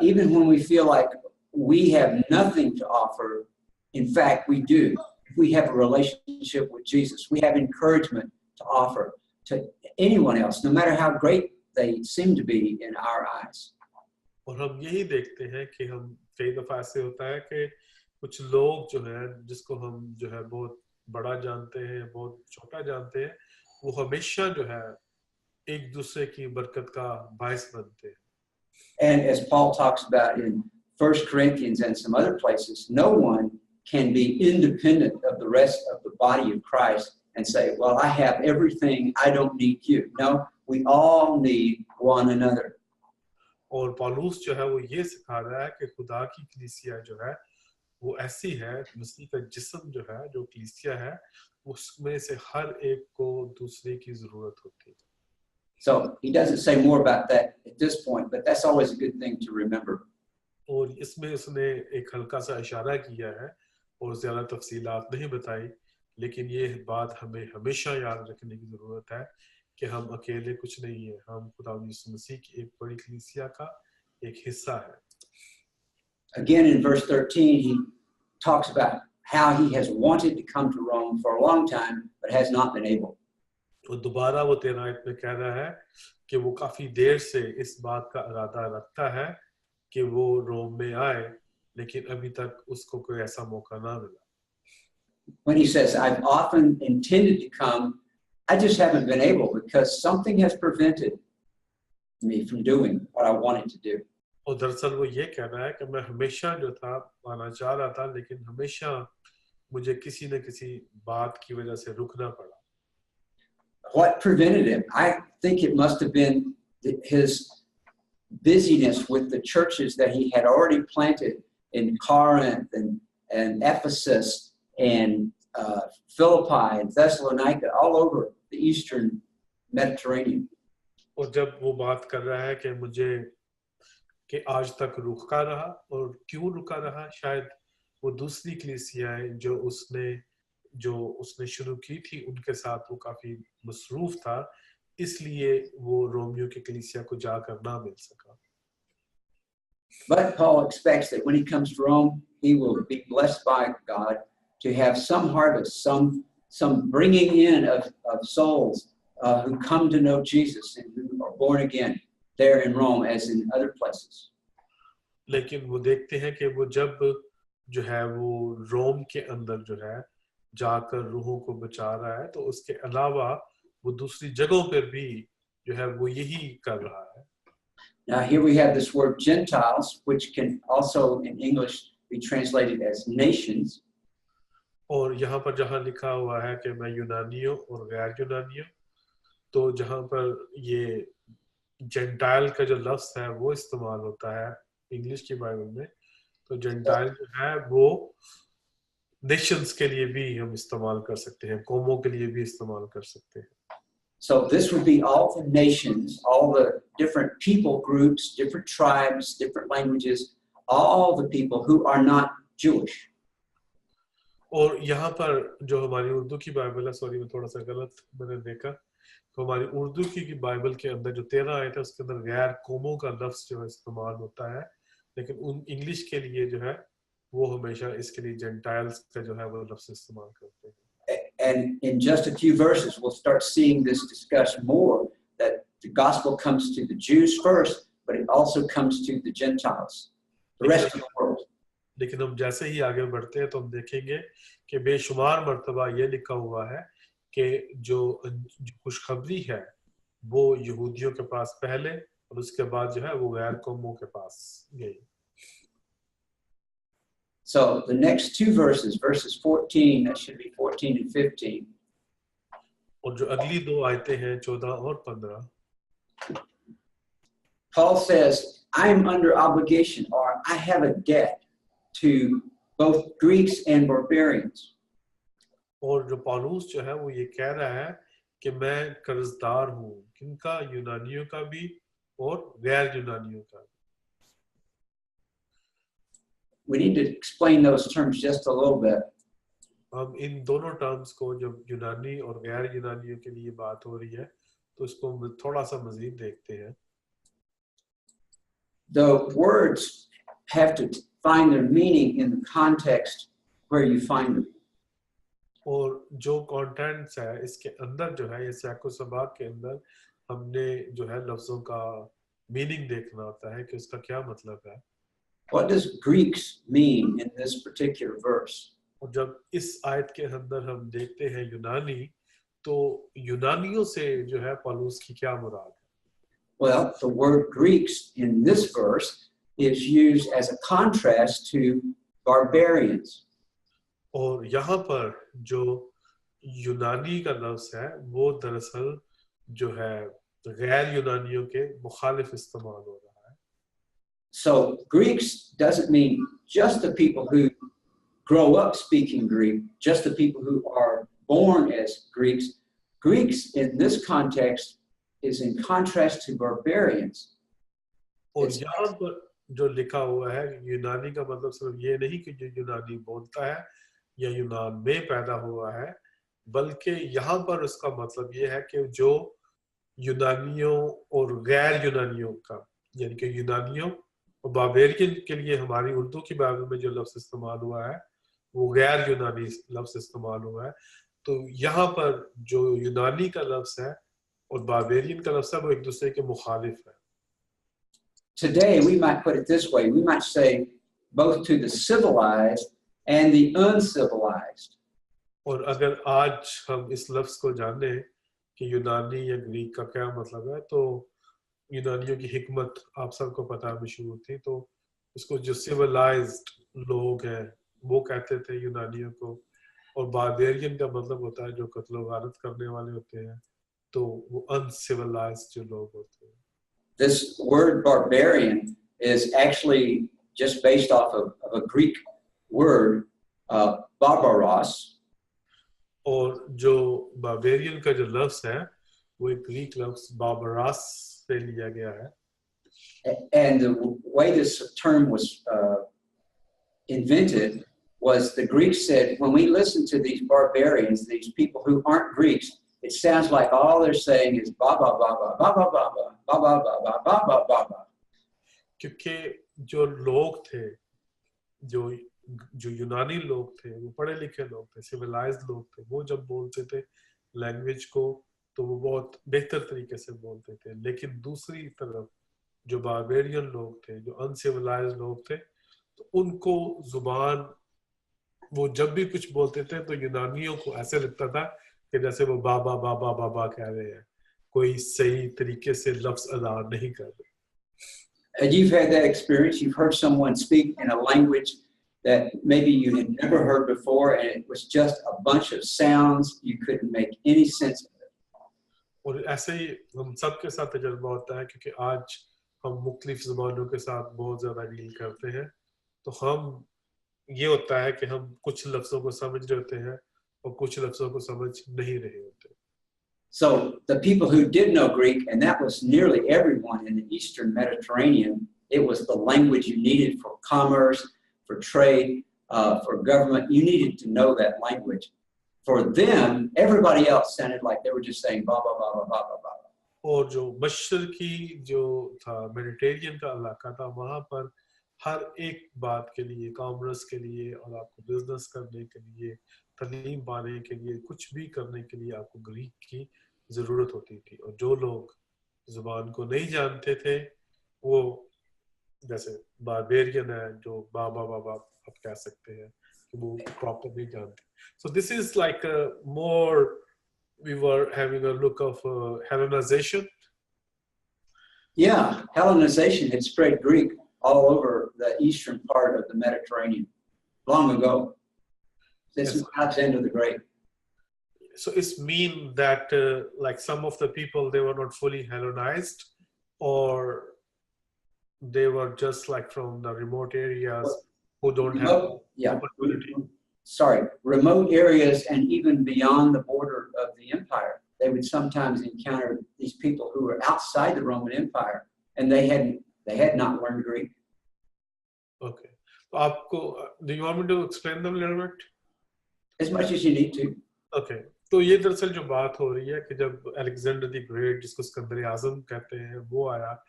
even when we feel like we have nothing to offer. In fact, we do. If we have a relationship with Jesus, we have encouragement to offer to anyone else, no matter how great they seem to be in our eyes. और हम यही देखते हैं कि हम कई दफा ऐसे होता है कि कुछ लोग जो है जिसको हम जो है बहुत बड़ा जानते हैं बहुत छोटा जानते हैं वो हमेशा जो है एक दूसरे की बरकत का बायस बनते हैं. And as Paul talks about in 1 Corinthians and some other places, no one can be independent of the rest of the body of Christ and say, well, I have everything, I don't need you. No, we all need one another. और पौलुस जो है वो ये सिखा रहा है कि खुदा की कलीसिया जो है वो ऐसी है मसीह का जिस्म जो है जो कलीसिया है उसमें से हर एक को दूसरे की जरूरत होती है. So he doesn't say more about that at this point, but that's always a good thing to remember. और इसमें उसने एक हल्का सा इशारा किया है और ज्यादा तफसीलात नहीं बताई लेकिन ये बात हमें हमेशा याद रखने की जरूरत है कि हम अकेले कुछ नहीं है. हम खुदा यीशु मसीह की एक बड़ी कलीसिया का एक हिस्सा है. Again in verse 13 he talks about how he has wanted to come to Rome for a long time but has not been able. और दोबारा वो 13 आयत में कह रहा है कि वो काफी देर से इस बात का इरादा रखता है कि वो रोम में आए लेकिन अभी तक उसको कोई ऐसा मौका ना मिला. When he says, I've often intended to come, I just haven't been able because something has prevented me from doing what I wanted to do. और दरअसल वो ये कह रहा है कि मैं हमेशा जो था आना चाह रहा था लेकिन हमेशा मुझे किसी न किसी बात की वजह से रुकना पड़ा. What prevented him? I think it must have been his busyness with the churches that he had already planted in Corinth and Ephesus and Philippi and Thessalonica, all over the Eastern Mediterranean. और जब वो बात कर रहा है कि मुझे कि आज तक रुका रहा और क्यों रुका रहा शायद वो दूसरी कलीसियाएं जो उसने शुरू की थी उनके साथ वो काफी मसरूफ था इसलिए वो रोमियो की कलीसिया को जाकर ना मिल सका. But Paul expects that when he comes to Rome, he will be blessed by God to have some harvest, some bringing in of souls who come to know Jesus and who are born again there in Rome as in other places. लेकिन वो देखते हैं कि वो जब जो है वो रोम के अंदर जो है जाकर रूहों को बचा रहा है, तो उसके अलावा वो दूसरी जगहों पर भी जो है वो यही कर रहा है. Now here we have this word Gentiles, which can also in English be translated as nations. और यहाँ पर जहाँ लिखा हुआ है कि मैं यूनानियों और गैर यूनानियों, तो जहाँ पर ये जेंटाइल का जो लफ्ज है वो इस्तेमाल होता है इंग्लिश की बाइबल में, तो जेंटाइल जो है वो नेशंस के लिए भी हम इस्तेमाल कर सकते हैं, कौमों के लिए भी इस्तेमाल कर सकते हैं. So this would be all the nations, all the different people groups, different tribes, different languages, all the people who are not Jewish. और यहाँ पर जो हमारी उर्दू की बाइबल है, सॉरी मैं थोड़ा सा गलत मैंने देखा, तो हमारी उर्दू की बाइबल के अंदर जो 13 आयत है उसके अंदर गैर कौमों का लफ्ज जो है इस्तेमाल होता है, लेकिन उन इंग्लिश के लिए जो है वो हमेशा इसके लिए जेंटाइल्स का जो है वो लफ्ज इस्तेमाल करते हैं. And in just a few verses, we'll start seeing this discussed more, that the gospel comes to the Jews first, but it also comes to the Gentiles, the rest of the world. लेकिन हम जैसे ही आगे बढ़ते हैं तो हम देखेंगे कि बेशुमार मर्तबा ये लिखा हुआ है कि जो खुशखबरी है वो यहूदियों के पास पहले और उसके बाद जो है वो गैर कौमों के पास गई. So the next two verses, verses 14, that should be 14 and 15. और जो अगली दो आयतें हैं 14 और 15, Paul says, I am under obligation, or I have a debt to both Greeks and barbarians. और जो पौलुस जो है वो ये कह रहा है कि मैं कर्जदार हूँ, किनका? यूनानियों का भी और गैर यूनानियों का. We need to explain those terms just a little bit. हम इन दोनों टर्म्स को, जब यूनानी और गैर यूनानियों के लिए बात हो रही है, तो इसको हम थोड़ा सा मजीद देखते हैं. The words have to find their meaning in the context where you find them. और जो कंटेंट्स है इसके अंदर जो है, ये सैको सबाक के अंदर हमने जो है लफ्जों का मीनिंग देखना होता है कि उसका क्या मतलब है. What does Greeks mean in this particular verse? और जब इस आयत के अंदर हम देखते हैं यूनानी, तो यूनानियों से जो है पौलुस की क्या मुराद है? Well, the word Greeks in this verse is used as a contrast to barbarians. और यहाँ पर जो यूनानी का लफ्ज है वो दरअसल जो है गैर यूनानियों के मुखालिफ इस्तेमाल हो रहा है. So Greeks doesn't mean just the people who grow up speaking Greek, just the people who are born as Greeks. Greeks in this context is in contrast to barbarians. और यहाँ पर जो लिखा हुआ है यूनानी का मतलब सिर्फ ये नहीं कि जो यूनानी बोलता है या यूनान में पैदा हुआ है, बल्कि यहाँ पर उसका मतलब ये है कि जो यूनानियों और गैर यूनानियों का, यानी कि यूनानियों और बाबेरियन के लिए हमारी उर्दू की बाइबल में जो लफ्ज इस्तेमाल हुआ है वो गैर यूनानी लफ्ज इस्तेमाल हुआ है. तो यहाँ पर जो यूनानी का लफ्ज है और बाबेरियन का लफ्ज है वो एक दूसरे के मुखालिफ है. Today we might put it this way, we might say both to the civilized and the uncivilized. और अगर आज हम इस लफ्ज को जाने कि यूनानी या ग्रीक का क्या मतलब है, तो यूनानियों की हिकमत आप सबको पता है मशहूर थी, तो इसको जो सिविलाइज्ड लोग हैं वो कहते थे यूनानियों को, और बारबेरियन का मतलब होता है जो कत्ल गारत करने वाले होते हैं, तो वो अनसिविलाइज्ड जो लोग होते हैं. This word barbarian is actually just based off of a Greek word, barbaros. और जो बारबेरियन का जो लफ्ज है वो एक ग्रीक लफ्ज बाबरास से लिया गया है. And the way this term was invented was the Greeks said, when we listen to these barbarians, these people who aren't Greeks, it sounds like all they're saying is ba ba ba ba ba ba ba ba ba ba ba ba ba ba ba. क्योंकि जो लोग थे जो जो यूनानी लोग थे वो पढ़े लिखे लोग थे, सिविलाइज्ड लोग थे, वो जब बोलते थे लैंग्वेज को तो वो बहुत बेहतर तरीके से बोलते थे। लेकिन दूसरी तरफ जो बारबेरियन लोग थे, जो अनसिविलाइज्ड लोग थे, तो उनको जुबान, वो जब भी कुछ बोलते थे तो यूनानियों को ऐसे लगता था कि जैसे वो बाबा बाबा बाबा कह रहे हैं, कोई सही तरीके से लफ्ज अदा नहीं कर रहे। And you've had that experience. You've heard someone speak in a language that maybe you had never heard before, and it was just a bunch of sounds. You couldn't make any sense of it. और ऐसे ही हम सबके साथ तजुर्बा होता है, क्योंकि आज हम मुख्तलिफ ज़बानों के साथ बहुत ज़्यादा डील करते हैं, तो हम ये होता है कि हम कुछ लफ्ज़ों को समझ रहे होते हैं और कुछ लफ्ज़ों को समझ नहीं रहे होते। So the people who did know Greek, and that was nearly everyone in the Eastern Mediterranean, it was the language you needed for commerce, for trade, for government. You needed to know that language. For them, everybody else sounded like they were just saying ba ba ba ba ba ba ba. और जो मशरकी जो था, Mediterranean का इलाका था, वहाँ पर हर एक बात के लिए, कॉमर्स के लिए और आपको बिजनेस करने के लिए, तालीम पाने के लिए, कुछ भी करने के लिए आपको ग्रीक की ज़रूरत होती थी। और जो लोग ज़ुबान को नहीं जानते थे, वो जैसे बारबेरियन है, जो बाबा बाबा आप कह सकते हैं, कि वो प्रॉपर नहीं जानते। So this is like a more, we were having a look of Hellenization. Yeah, Hellenization had spread Greek all over the eastern part of the Mediterranean long ago, since Yes. Alexander the Great. So it's mean that like some of the people, they were not fully Hellenized, or they were just like from the remote areas who don't have opportunity. Remote areas and even beyond the border of the empire. They would sometimes encounter these people who were outside the Roman Empire, and they had not learned Greek. Okay. Do you want me to explain them a little bit? As much as you need to. Okay. तो ये दरअसल जो बात हो रही है कि जब अलेक्जेंडर द ग्रेट, जिसको सिकंदर आज़म कहते हैं, वो आया,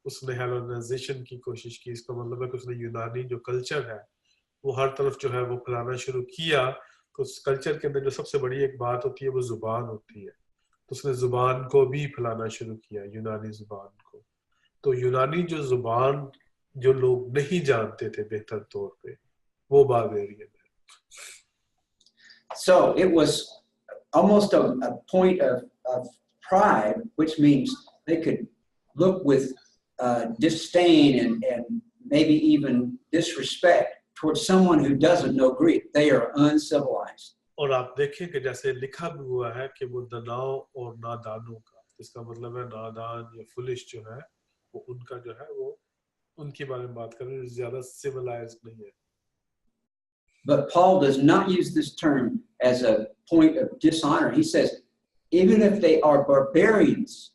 उसने हेलेनाइजेशन की कोशिश की। इसका मतलब है कि उसने यूनानी जो कल्चर है वो हर तरफ जो है वो फैलाना शुरू किया। तो उस कल्चर के अंदर जो सबसे बड़ी एक बात होती है वो जुबान होती है, तो उसने जुबान को भी फैलाना शुरू किया, यूनानी जुबान को। तो यूनानी जो जुबान जो लोग नहीं जानते थे बेहतर तौर पे, वो बारबेरियन है। So it was almost a point of pride, which means they could look with disdain and maybe even disrespect towards someone who doesn't know Greek. They are uncivilized. और आप देखें कि जैसे लिखा भी हुआ है कि वो दनाव और नादानों का, इसका मतलब है नादान या फुलिश जो है, वो उनका जो है वो उनके बारे में बात कर रहे हैं, ज्यादा सिविलाइज्ड नहीं है। But Paul does not use this term as a point of dishonor. He says, even if they are barbarians,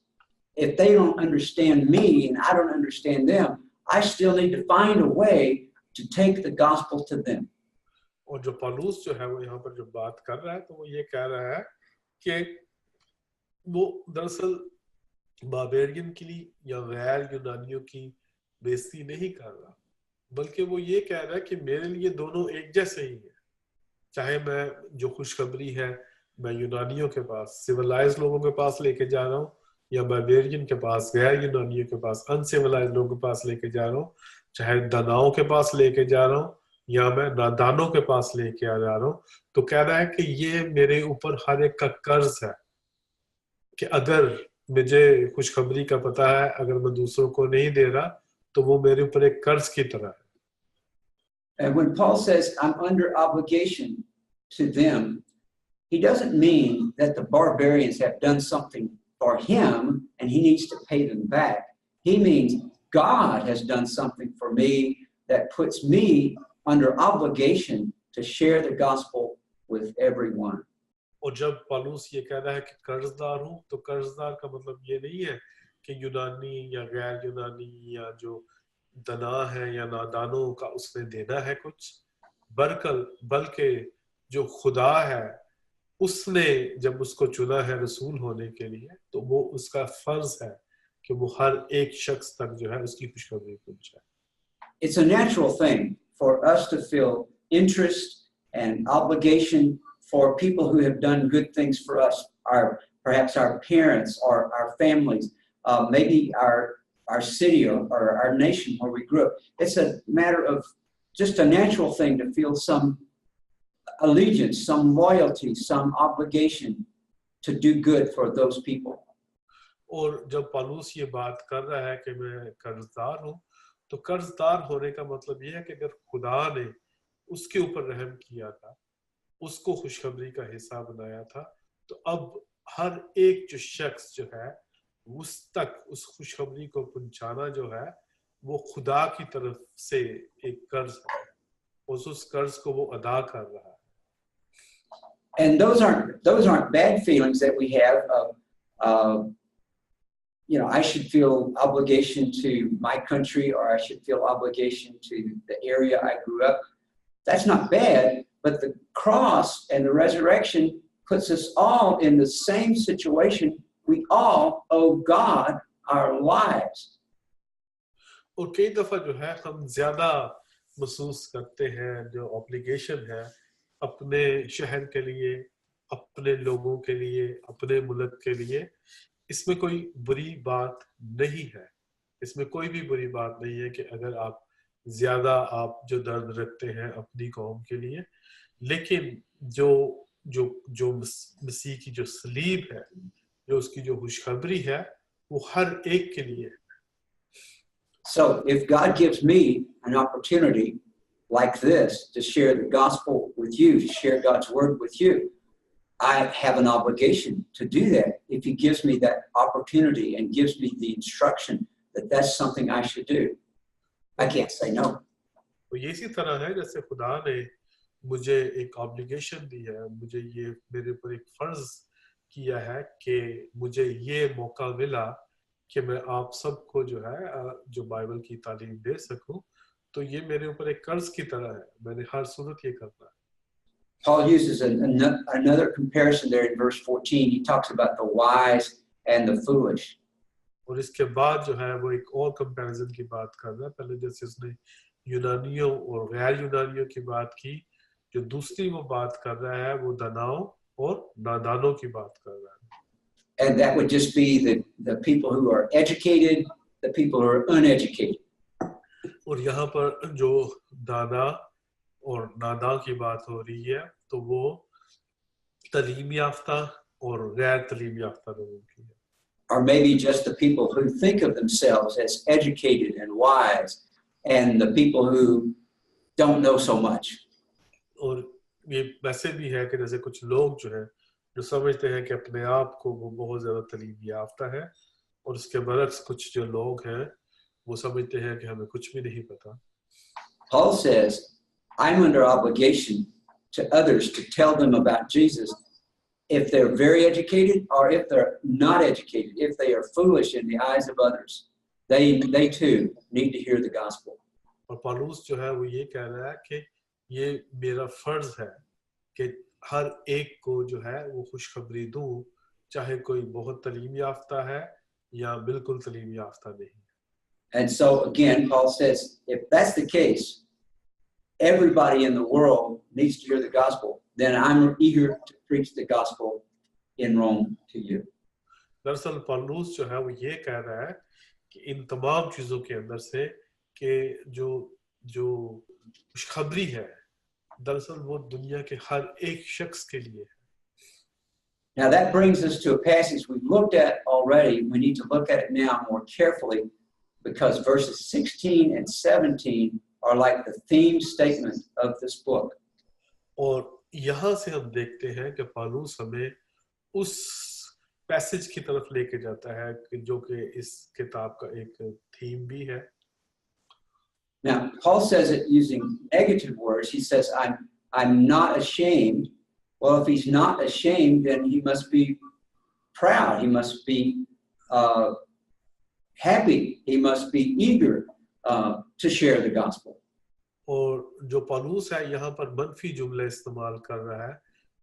if they don't understand me and I don't understand them, I still need to find a way to take the gospel to them. और जो पौलुस जो है वो यहाँ पर जो बात कर रहा है, तो वो ये कह रहा है कि वो दरअसल बारबेरियन के लिए या गैर यूनानियों की बेइज्जती नहीं कर रहा, बल्कि वो ये कह रहा है कि मेरे लिए दोनों एक जैसे ही है। चाहे मैं जो खुशखबरी है मैं यूनानियों के पास, सिविलाइज्ड लोगों के पास लेके जा रहा हूँ, या बारबेरियन के पास, गैर यूनानियों के पास, अनसिविलाइज्ड लोगों के पास लेके जा रहा हूँ, चाहे दानाओं के पास लेके जा रहा हूँ या मैं नादानों के पास लेके आ जा रहा हूँ, तो कह रहा है कि ये मेरे ऊपर हर एक का कर्ज है कि अगर मुझे खुशखबरी का पता है, अगर मैं दूसरों को नहीं दे रहा, तो वो मेरे ऊपर एक कर्ज की तरह है। And when Paul says I'm under obligation to them, he doesn't mean that the barbarians have done something for him and he needs to pay them back. He means God has done something for me that puts me under obligation to share the gospel with everyone. और जब पौलुस ये कह रहा है कि कर्जदार हूँ, तो कर्जदार का मतलब ये नहीं है कि यूनानी या गैर यूनानी या जो दना है या नादानों का उसने देना है कुछ, बल्कि जो खुदा है उसने जब उसको चुना है रसूल होने के लिए, तो वो उसका फर्ज है कि वो हर एक शख्स तक जो है उसकी खुशखबरी पहुंचाए। It's a natural thing for us to feel interest and obligation for people who have done good things for us, perhaps our parents or our families, maybe our city or our nation where we grew up. It's a matter of just a natural thing to feel some allegiance, some loyalty, some obligation to do good for those people. और जब पौलुस ये बात कर रहा है कि मैं कर्जदार हूँ, तो कर्जदार होने का मतलब ये है कि अगर खुदा ने उसके ऊपर रहम किया था, उसको खुशखबरी का हिस्सा बनाया था, तो अब हर एक जो शख्स जो है उस तक उस खुशखबरी को पहुंचाना जो है वो खुदा की तरफ से एक कर्ज है, उस कर्ज को वो अदा कर रहा है. And those aren't bad feelings that we have of, I should feel obligation to my country, or I should feel obligation to the area I grew up. That's not bad, but the cross and the resurrection puts us all in the same situation. We all owe God our lives. और कई दफा जो है हम ज्यादा महसूस करते हैं जो ऑब्लिगेशन है अपने शहर के लिए, अपने लोगों के लिए, अपने मुल्क के लिए. इसमें कोई बुरी बात नहीं है, इसमें कोई भी बुरी बात नहीं है कि अगर आप ज्यादा आप जो दर्द रखते हैं अपनी कौम के लिए, लेकिन जो जो जो मसीह की जो सलीब है, जो उसकी जो खुशखबरी है, वो हर एक के लिए. So if God gives me an opportunity like this to share the gospel with you, to share God's word with you, I have an obligation to do that. If he gives me that opportunity and gives me the instruction that that's something I should do, I can't say no. तो ये इसी तरह है जैसे खुदा ने मुझे एक ऑब्लिगेशन दी है, मुझे ये मेरे ऊपर एक फर्ज किया है कि मुझे ये मौका मिला कि मैं आप सबको जो है जो बाइबल की तालीम दे सकूं, तो ये मेरे ऊपर एक कर्ज की तरह है, मैंने हर सूरत ये करना है. Paul uses another comparison there in verse 14. He talks about the wise and the foolish. और इसके बाद जो है वो एक और कंपैरिजन की बात कर रहा है. पहले जैसे उसने यूनानियों और गैर यूनानियों की बात की, जो दूसरी वो बात कर रहा है वो दानाओं और नादानों की बात कर रहा है. And that would just be the people who are educated, the people who are uneducated. और यहाँ पर जो दाना और नादा की बात हो रही है, तो वो तालीम याफ्ता और गैर तालीम याफ्ता लोगों की है. Or maybe just the people who think of themselves as educated and wise, and the people who don't know so much. और ये वैसे भी है कि जैसे कुछ लोग जो है जो समझते हैं कि अपने आप को वो बहुत ज्यादा तालीम याफ्ता है, और उसके बरक्स कुछ जो लोग हैं वो समझते हैं कि हमें कुछ भी नहीं पता. Paul says, I'm under obligation to others to tell them about Jesus, if they're very educated or if they're not educated, if they are foolish in the eyes of others, they too need to hear the gospel. और पौलुस जो है वो ये कह रहा है कि ये मेरा फर्ज है कि हर एक को जो है वो खुशखबरी दूं, चाहे कोई बहुत तालीम याफ्ता है या बिल्कुल तालीम याफ्ता नहीं. And so again, Paul says, if that's the case, everybody in the world needs to hear the gospel, then I'm eager to preach the gospel in Rome to you. दरअसल पौलुस जो है वो ये कह रहा है कि इन तमाम चीजों के अंदर से कि जो खुशखबरी है, दरअसल वो दुनिया के हर एक शख्स के लिए है. Now that brings us to a passage we've looked at already. We need to look at it now more carefully, because verses 16 and 17 are like the theme statement of this book. और यहाँ से हम देखते हैं कि पौलुस हमें उस पैसेज की तरफ लेके जाता है कि जो कि इस किताब का एक थीम भी है. Now Paul says it using negative words. He says, I'm not ashamed. Well, if he's not ashamed, then he must be proud. He must be happy. He must be eager to share the gospel. और जो पौलुस है यहाँ पर मनफी जुमले इस्तेमाल कर रहा है,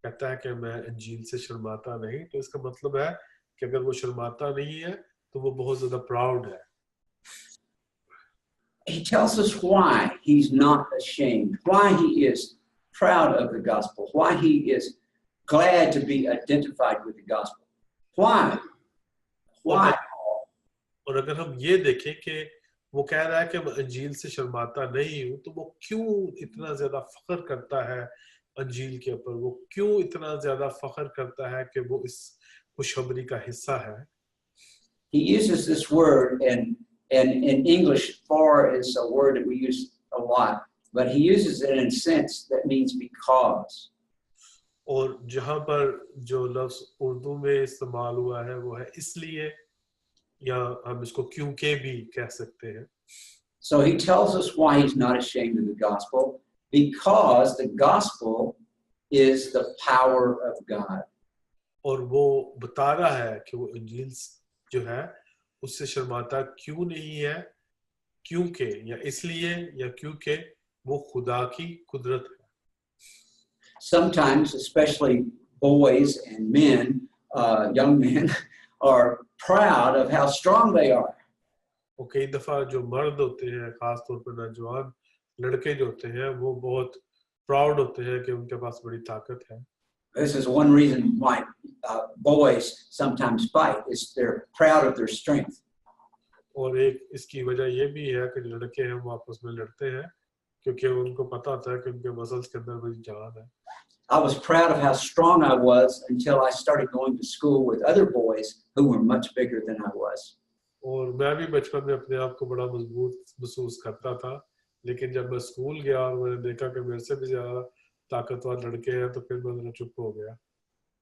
कहता है कि मैं इंजील से शर्माता नहीं, तो इसका मतलब है कि अगर वो शर्माता नहीं है तो वो बहुत ज्यादा प्राउड है. he tells us why he's not ashamed, why he is proud of the gospel, why he is glad to be identified with the gospel. Why? Why? और अगर हम ये देखें कि वो कह रहा है कि मैं अंजील से शर्माता नहीं हूं, तो वो क्यों इतना ज्यादा फख्र करता है अंजील के ऊपर, वो क्यों इतना ज्यादा फख्र करता है कि वो इस खुशखबरी का हिस्सा है. He uses this word, and in English, for is a word that we use a lot, but he uses it in a sense that means because. और जहां पर जो लफ्ज उर्दू में इस्तेमाल हुआ है वो है इसलिए, या हम इसको क्योंकि भी कह सकते हैं. So he tells us why he's not ashamed of the gospel, because the gospel is the power of God. और वो बता रहा है कि वो इंजील जो है उससे शर्माता क्यों नहीं है, क्योंकि या इसलिए या क्योंकि वो खुदा की कुदरत है. Sometimes, especially boys and men, young men, are proud of how strong they are. और कई दफा जो मर्द होते हैं, खास तौर पर नौजवान लड़के जो होते हैं, वो बहुत प्राउड होते हैं कि उनके पास बड़ी ताकत है. This is one reason why boys sometimes fight, is they're proud of their strength. और एक इसकी वजह ये भी है कि जो लड़के हैं वो आपस में लड़ते हैं क्योंकि उनको पता होता है कि उनके मसल्स के अंदर बड़ी जान है. I was proud of how strong I was until I started going to school with other boys who were much bigger than I was. और मैं भी बचपन में अपने आप को बड़ा मजबूत महसूस करता था, लेकिन जब मैं स्कूल गया और मैंने देखा कि मेरे से भी ज्यादा ताकतवर लड़के हैं तो फिर मैं चुप हो गया.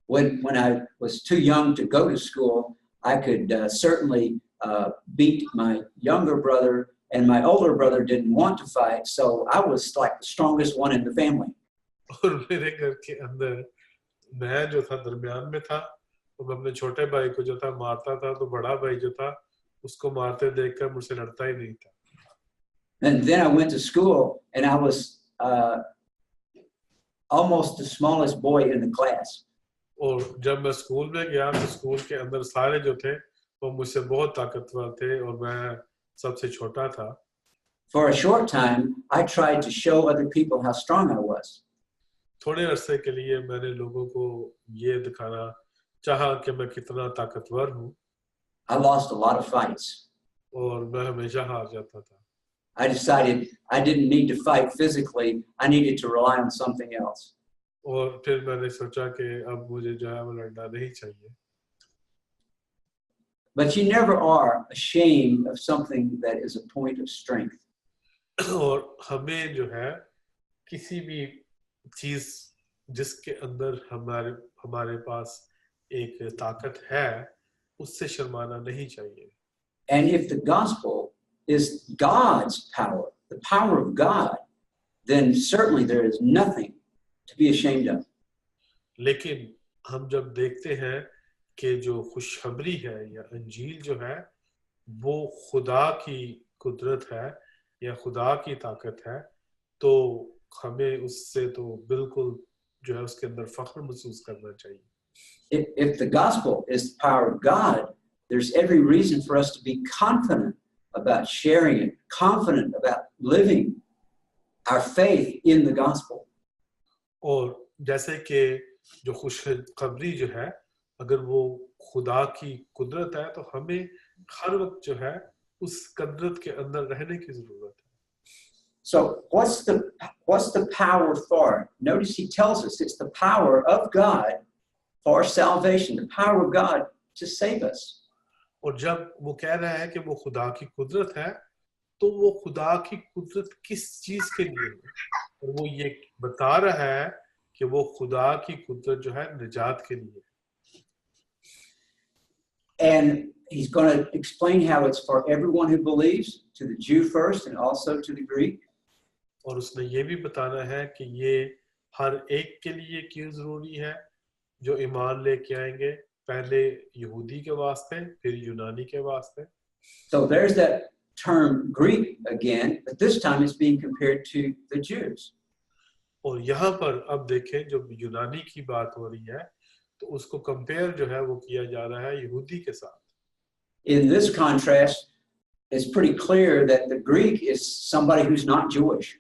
When I was too young to go to school, I could certainly beat my younger brother, and my older brother didn't want to fight, so I was like the strongest one in the family. और मेरे घर के अंदर मैं जो था दरमियान में था, तो मैं अपने छोटे भाई को जो था मारता था, तो बड़ा भाई जो था उसको मारते देखकर मुझसे लड़ता ही नहीं था. And then I went to school, and I was almost the smallest boy in the class. और जब मैं स्कूल में गया तो स्कूल के अंदर सारे जो थे वो मुझसे बहुत ताकतवर थे और मैं सबसे छोटा था. For a short time, I tried to show other people how strong I was. थोड़े अरसे के लिए मैंने लोगों को ये दिखाना चाहा कि मैं कितना ताकतवर हूँ. I lost a lot of fights. और मैं हमेशा हार जाता था. I decided I didn't need to fight physically. I needed to rely on something else. और फिर मैंने सोचा कि अब मुझे जो है वो लड़ना नहीं चाहिए. But you never are ashamed of something that is a point of strength. और हमें जो है किसी भी चीज जिसके अंदर हमारे पास एक ताकत है उससे शर्माना नहीं चाहिए. And if the gospel is God's power, the power of God, then certainly there is nothing to be ashamed of. लेकिन हम जब देखते हैं कि जो खुशखबरी है या अंजील जो है वो खुदा की कुदरत है या खुदा की ताकत है, तो हमें उससे तो बिल्कुल जो है उसके अंदर फख्र महसूस करना चाहिए. If the gospel is the power of God, there's every reason for us to be confident about sharing it, confident about living our faith in the gospel. और जैसे कि जो खुशखबरी जो है अगर वो खुदा की कुदरत है तो हमें हर वक्त जो है उस कुदरत के अंदर रहने की जरूरत है. So what's the power for? Notice he tells us it's the power of God for salvation, the power of God to save us. और जब वो कह रहा है कि वो खुदा की कुदरत है, तो वो खुदा की कुदरत किस चीज के लिए है? और वो ये बता रहा है कि वो खुदा की कुदरत जो है निजात के लिए. And he's going to explain how it's for everyone who believes, to the Jew first and also to the Greek. और उसने ये भी बताना है कि ये हर एक के लिए क्यों जरूरी है जो ईमान लेके आएंगे, पहले यहूदी के वास्ते फिर यूनानी के वास्ते. So there's that term Greek again, but this time it's being compared to the Jews. और यहाँ पर अब देखें जब यूनानी की बात हो रही है तो उसको कंपेयर जो है वो किया जा रहा है यहूदी के साथ. In this contrast, it's pretty clear that the Greek is somebody who's not Jewish.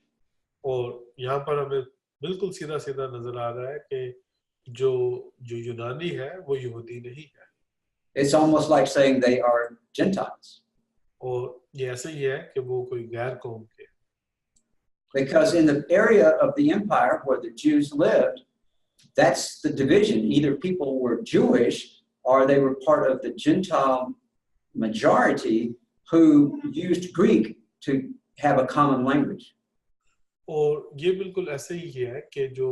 और यहाँ पर हमें बिल्कुल सीधा सीधा नजर आ रहा है कि जो जो यूनानी है वो यहूदी नहीं है It's almost like saying they are Gentiles. और ये ऐसे ही है कि वो कोई गैर कौम के Because in the area of the empire where the Jews lived, that's the division. Either people were Jewish or they were part of the Gentile majority who used Greek to have a common language. और ये बिल्कुल ऐसे ही है कि जो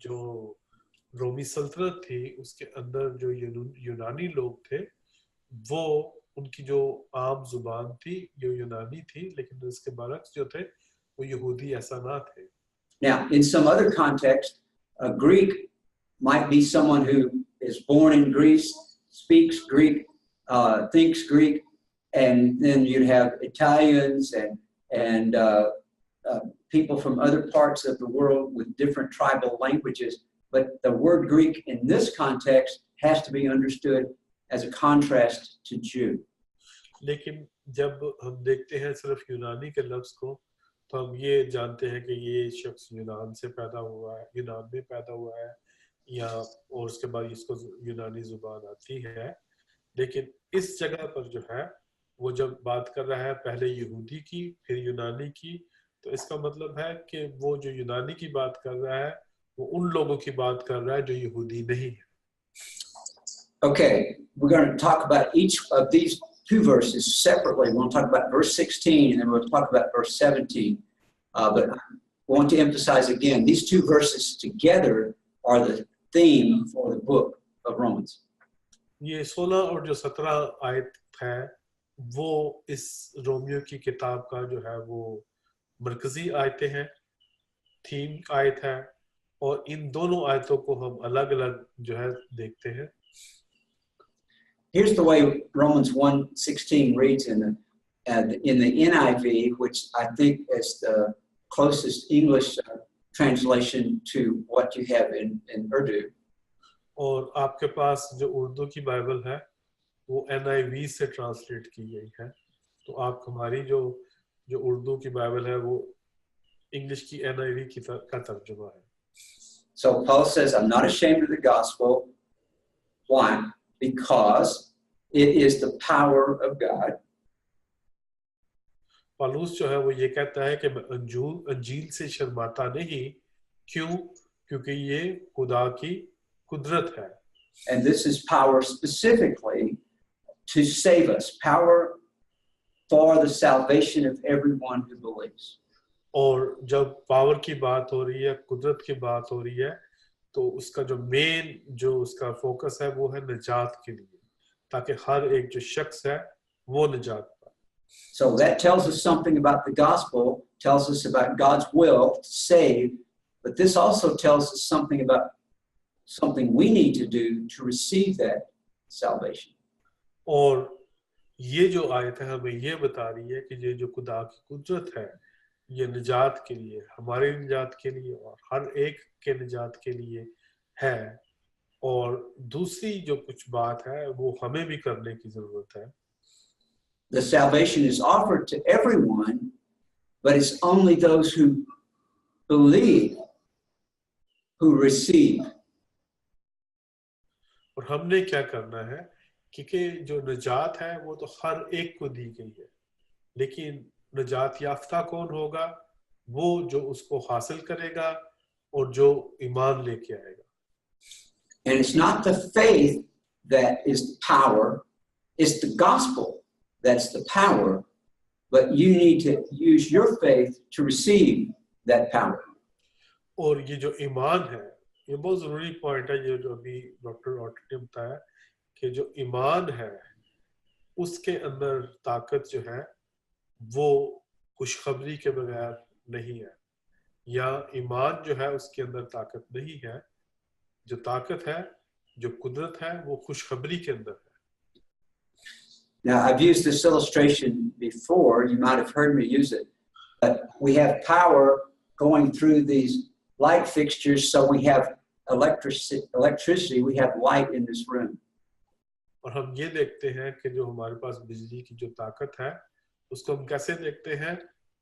जो रोमी सल्तनत थी उसके अंदर जो यूनानी लोग थे वो उनकी जो आम जुबान थी ये यूनानी थी लेकिन उसके बरक्स जो थे वो यहूदी ऐसा ना थे Now, in some other context, a Greek might be someone who is born in Greece, speaks Greek, thinks Greek, and then you'd have Italians and people from other parts of the world with different tribal languages. But the word Greek in this context has to be understood as a contrast to Jew. लेकिन जब हम देखते हैं सिर्फ यूनानी के लफ्ज को तो हम ये जानते हैं कि ये शख्स यूनान से पैदा हुआ है यूनान में पैदा हुआ है या और उसके बाद इसको यूनानी जुबान आती है लेकिन इस जगह पर जो है वो जब बात कर रहा है पहले यहूदी की फिर यूनानी की तो इसका मतलब है कि वो जो यूनानी की बात कर रहा है वो उन लोगों की बात कर रहा है जो यहूदी नहीं है Okay, we're going to talk about each of these two verses separately. We're going to talk about verse 16 and then we'll talk about verse 17. But I want to emphasize again, these two verses together are the theme for the book of Romans. ये 16 और जो 17 आयत है वो इस Romeo की किताब का जो है वो मरकजी आयतें हैं थीम आयत है और इन दोनों आयतों को हम अलग-अलग जो है देखते हैं Here's the way Romans 1:16 reads in the NIV, which I think is the closest English translation to what you have in Urdu. और आपके पास जो उर्दू की बाइबल है वो NIV से ट्रांसलेट की गई है तो आप हमारी जो उर्दू की बाइबल है वो इंग्लिश की NIV का तर्जुमा है So Paul says, I'm not ashamed of the gospel. Why? Because it is the power of God. पौलुस जो है वो ये कहता है कि मैं अंजील से शर्माता नहीं क्यों क्योंकि ये खुदा की कुदरत है And this is power specifically to save us, power for the salvation of everyone who believes. और जब पावर की बात हो रही है कुदरत की बात हो रही है तो उसका जो मेन जो उसका फोकस है वो है निजात के लिए ताकि हर एक जो शख्स है वो निजात पाए So that tells us something about the gospel, tells us about God's will to save, but this also tells us something about something we need to do to receive that salvation. और ये जो आयत है हमें ये बता रही है कि ये जो खुदा की कुदरत है ये निजात के लिए हमारे निजात के लिए और हर एक के निजात के लिए है और दूसरी जो कुछ बात है वो हमें भी करने की जरूरत है The salvation is offered to everyone, but it's only those who believe who receive. और हमने क्या करना है क्योंकि जो निजात है वो तो हर एक को दी गई है लेकिन निजात याफ्ता कौन होगा वो जो उसको हासिल करेगा और जो ईमान लेके आएगा And it's not the faith that is the power, it's the gospel that's the power, but you need to use your faith to receive that power. और ये जो ईमान है ये बहुत जरूरी पॉइंट है ये जो अभी डॉक्टर ऑट्री ने बताया कि जो ईमान है उसके अंदर ताकत जो है वो खुशखबरी के बगैर नहीं है या ईमान जो है उसके अंदर ताकत नहीं है जो ताकत है जो कुदरत है वो खुशखबरी के अंदर है Now, I've used this illustration before. You might have heard me use it. But we have power going through these light fixtures, so we have electricity, we have light in this room. और हम ये देखते हैं कि जो हमारे पास बिजली की जो ताकत है उसको हम कैसे देखते हैं?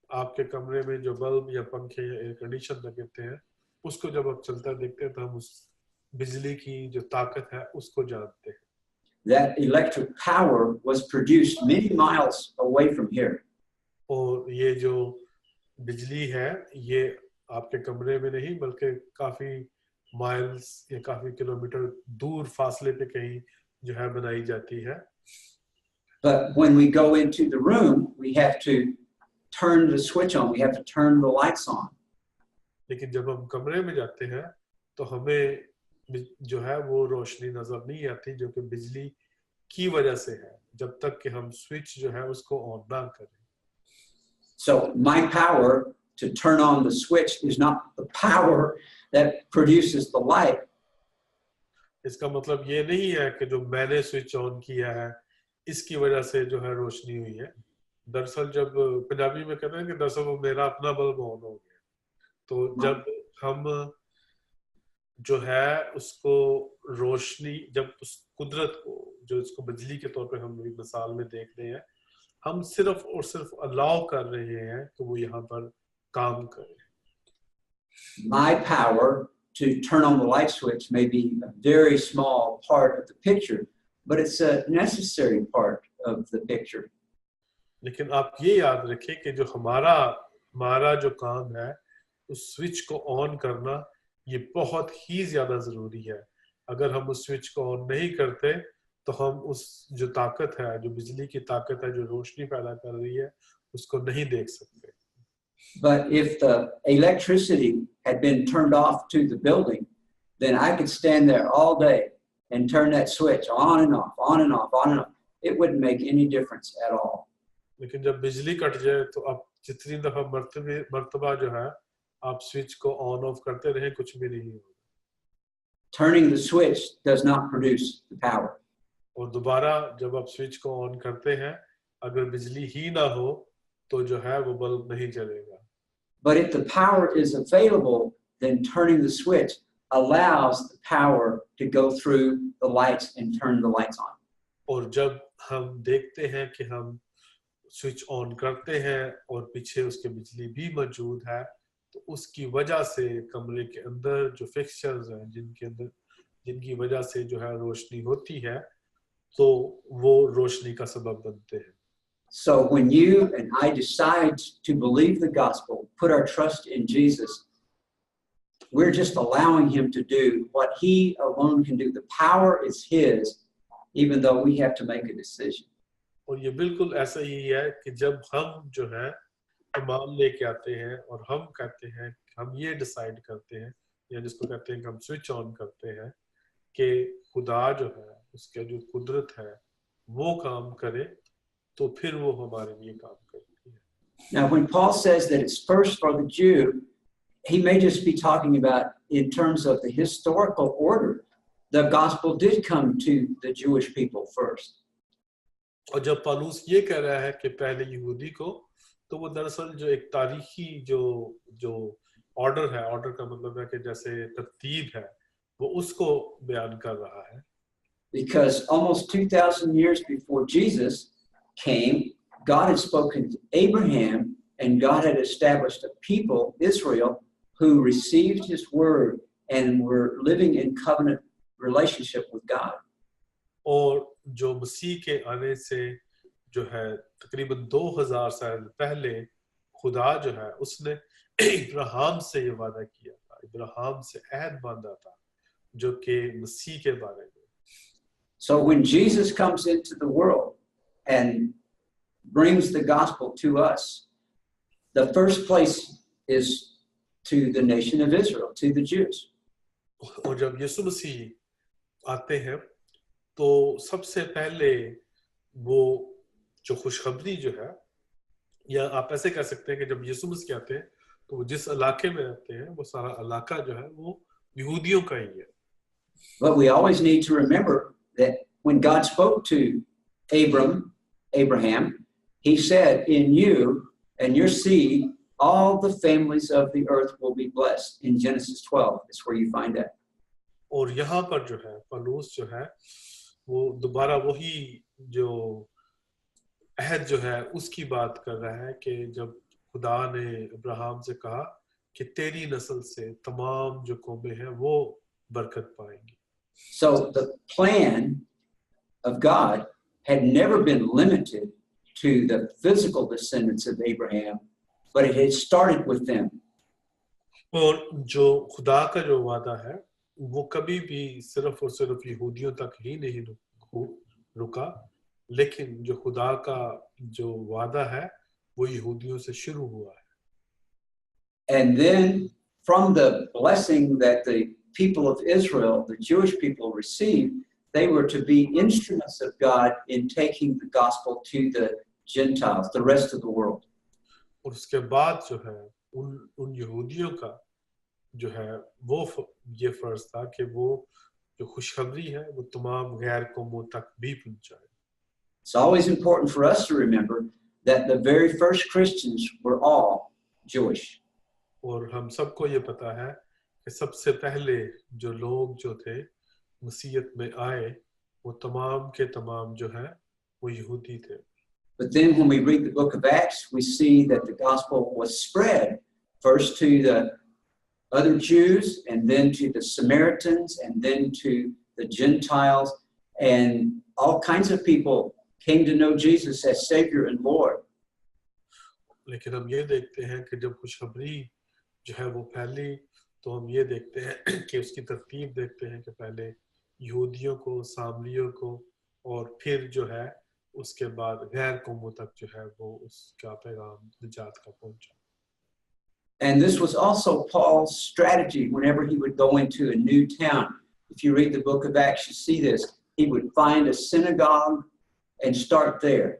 आपके कमरे में जो बल्ब या पंखे या एयर कंडीशन लगे हैं, उसको जब आप चलता देखते हैं तो हम उस बिजली की जो ताकत है उसको जानते हैं. That electric power was produced many miles away from here. और ये जो बिजली है ये आपके कमरे में नहीं बल्कि काफी माइल्स या काफी किलोमीटर दूर फासले पे कहीं जो है बनाई जाती है. But when we go into the room, we have to turn the switch on. We have to turn the lights on. लेकिन जब हम कमरे में जाते हैं तो हमें जो है वो रोशनी नजर नहीं आती जो कि बिजली की वजह से है जब तक कि हम स्विच जो है उसको ऑन ना करें. So my power to turn on the switch is not the power that produces the light. इसका मतलब ये नहीं है कि जो मैंने स्विच ऑन किया है इसकी वजह से जो है रोशनी हुई है. दरअसल जब पंजाबी में कहते हैं कि दरअसल वो मेरा अपना बल्ब ऑन हो गया. तो जब हम जो है उसको रोशनी जब उस कुदरत को जो इसको बिजली के तौर पे हम मिसाल में देख रहे हैं हम सिर्फ और सिर्फ अलाउ कर रहे हैं कि वो यहाँ पर काम करे. My power to turn on the light switch may be a very small part of the picture, but it's a necessary part of the picture. लेकिन आप ये याद रखें कि जो हमारा जो काम है उस स्विच को ऑन करना ये बहुत ही ज्यादा जरूरी है. अगर हम उस स्विच को ऑन नहीं करते तो हम उस जो ताकत है जो बिजली की ताकत है जो रोशनी पैदा कर रही है उसको नहीं देख सकते. But if the electricity had been turned off to the building, then I could stand there all day and turn that switch on and off, on and off, on and off. It wouldn't make any difference at all. लेकिन जब बिजली cut जाए तो आप जितनी दफा मर्तबा जो है आप स्विच को ऑन ऑफ करते रहे कुछ भी नहीं होगा. Turning the switch does not produce the power. और दोबारा जब आप स्विच को ऑन करते हैं अगर बिजली ही ना हो तो जो है वो बल्ब नहीं जलेगा. But if the power is available, then turning the switch allows the power to go through the lights and turn the lights on. और जब हम देखते हैं कि हम स्विच ऑन करते हैं और पीछे उसके बिजली भी मौजूद है तो उसकी वजह से कमरे के अंदर जो फिक्सचर्स हैं जिनकी वजह से जो है रोशनी होती है तो वो रोशनी का सबब बनते हैं. So when you and I decide to believe the gospel, put our trust in Jesus, we're just allowing him to do what he alone can do. The power is his, even though we have to make a decision. और ये बिल्कुल ऐसा ही है कि जब हम जो है ईमान लेके आते हैं और हम कहते हैं हम ये डिसाइड करते हैं या जिसको कहते हैं कि हम स्विच ऑन करते हैं कि खुदा जो है उसका जो कुदरत है वो काम करे तो फिर वो हमारे लिए काम करती है. Now, when Paul says that it's first for the Jew, he may just be talking about in terms of the historical order. The gospel did come to the Jewish people first. और जब पौलुस ये कह रहा है कि पहले यहूदी को तो वो दरअसल जो एक तारीखी जो ऑर्डर है ऑर्डर का मतलब है कि जैसे तरतीब है वो उसको बयान कर रहा है. Because almost 2,000 years before Jesus came, God had spoken to Abraham and God had established a people, Israel, who received his word and were living in covenant relationship with God. और जो मसीह के आने से जो है तकरीबन 2000 साल पहले खुदा जो है उसने इब्राहिम से ये वादा किया था, इब्राहिम से अहद बांधा था जो कि मसीह के बारे में. So when Jesus comes into the world and brings the gospel to us, the first place is to the nation of Israel, to the Jews. और जब यीशु मसीह आते हैं तो सबसे पहले वो जो खुशखबरी जो है या आप ऐसे कह सकते हैं कि जब यीशु मसीह आते हैं तो वो जिस इलाके में रहते हैं वो सारा इलाका जो है वो यहूदियों का ही है. But we always need to remember that when God spoke to Abraham, he said, in you and your seed, all the families of the earth will be blessed. In Genesis 12, that's where you find that. और यहाँ पर जो है पौलुस जो है वो दोबारा वही जो अहद जो है उसकी बात कर रहा है कि जब खुदा ने अब्राहम से कहा कि तेरी नस्ल से तमाम जो कौमें हैं वो बरकत पाएंगी. So the plan of God had never been limited to the physical descendants of Abraham, but it had started with them. और जो खुदा का जो वादा है वो कभी भी सिर्फ और सिर्फ यहूदियों तक ही नहीं रुका, लेकिन जो खुदा का जो वादा है वो यहूदियों से शुरू हुआ है. And then from the blessing that the people of Israel, the Jewish people, received, they were to be instruments of God in taking the gospel to the Gentiles, the rest of the world. और उसके बाद जो है उन यहूदियों का जो है वो ये फर्ज था कि वो जो खुशखबरी है वो तमाम गैर कौमों तक भी पहुंचाए. It's always important for us to remember that the very first Christians were all Jewish. और हम सबको ये पता है कि सबसे पहले जो लोग जो थे मसीहत में आए वो तमाम के तमाम जो है वो यहूदी थे. But then when we read the book of Acts, we see that the gospel was spread first to the other Jews, and then to the Samaritans, and then to the Gentiles, and all kinds of people came to know Jesus as Savior and Lord. लेकिन हम ये देखते हैं कि जब खुशखबरी जो है वो फैली तो हम ये देखते हैं कि उसकी तरतीब देखते हैं कि पहले यहूदियों को, सामरियों को और फिर जो है उसके बाद गैर कौमों तक जो है वो उसका पैगाम निजात का पहुंचा. And this was also Paul's strategy whenever he would go into a new town. If you read the book of Acts, you see this. He would find a synagogue and start there.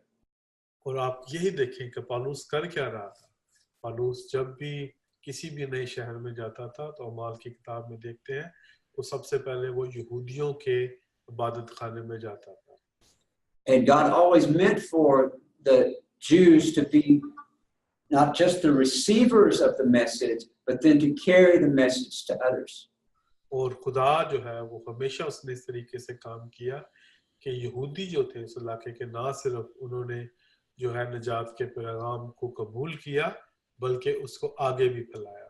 और आप यही देखें कि पौलुस कर क्या रहा था. पौलुस जब भी किसी भी नए शहर में जाता था तो अमाल की किताब में देखते हैं तो सबसे पहले वो यहूदियों के इबादत खाने में जाता था. And God always meant for the Jews to be not just the receivers of the message, but then to carry the message to others. और खुदा जो है वो हमेशा उसने इस तरीके से काम किया कि यहूदी जो थे उस इलाके के ना सिर्फ उन्होंने जो है निजात के पैगाम को कबूल किया बल्कि उसको आगे भी फैलाया.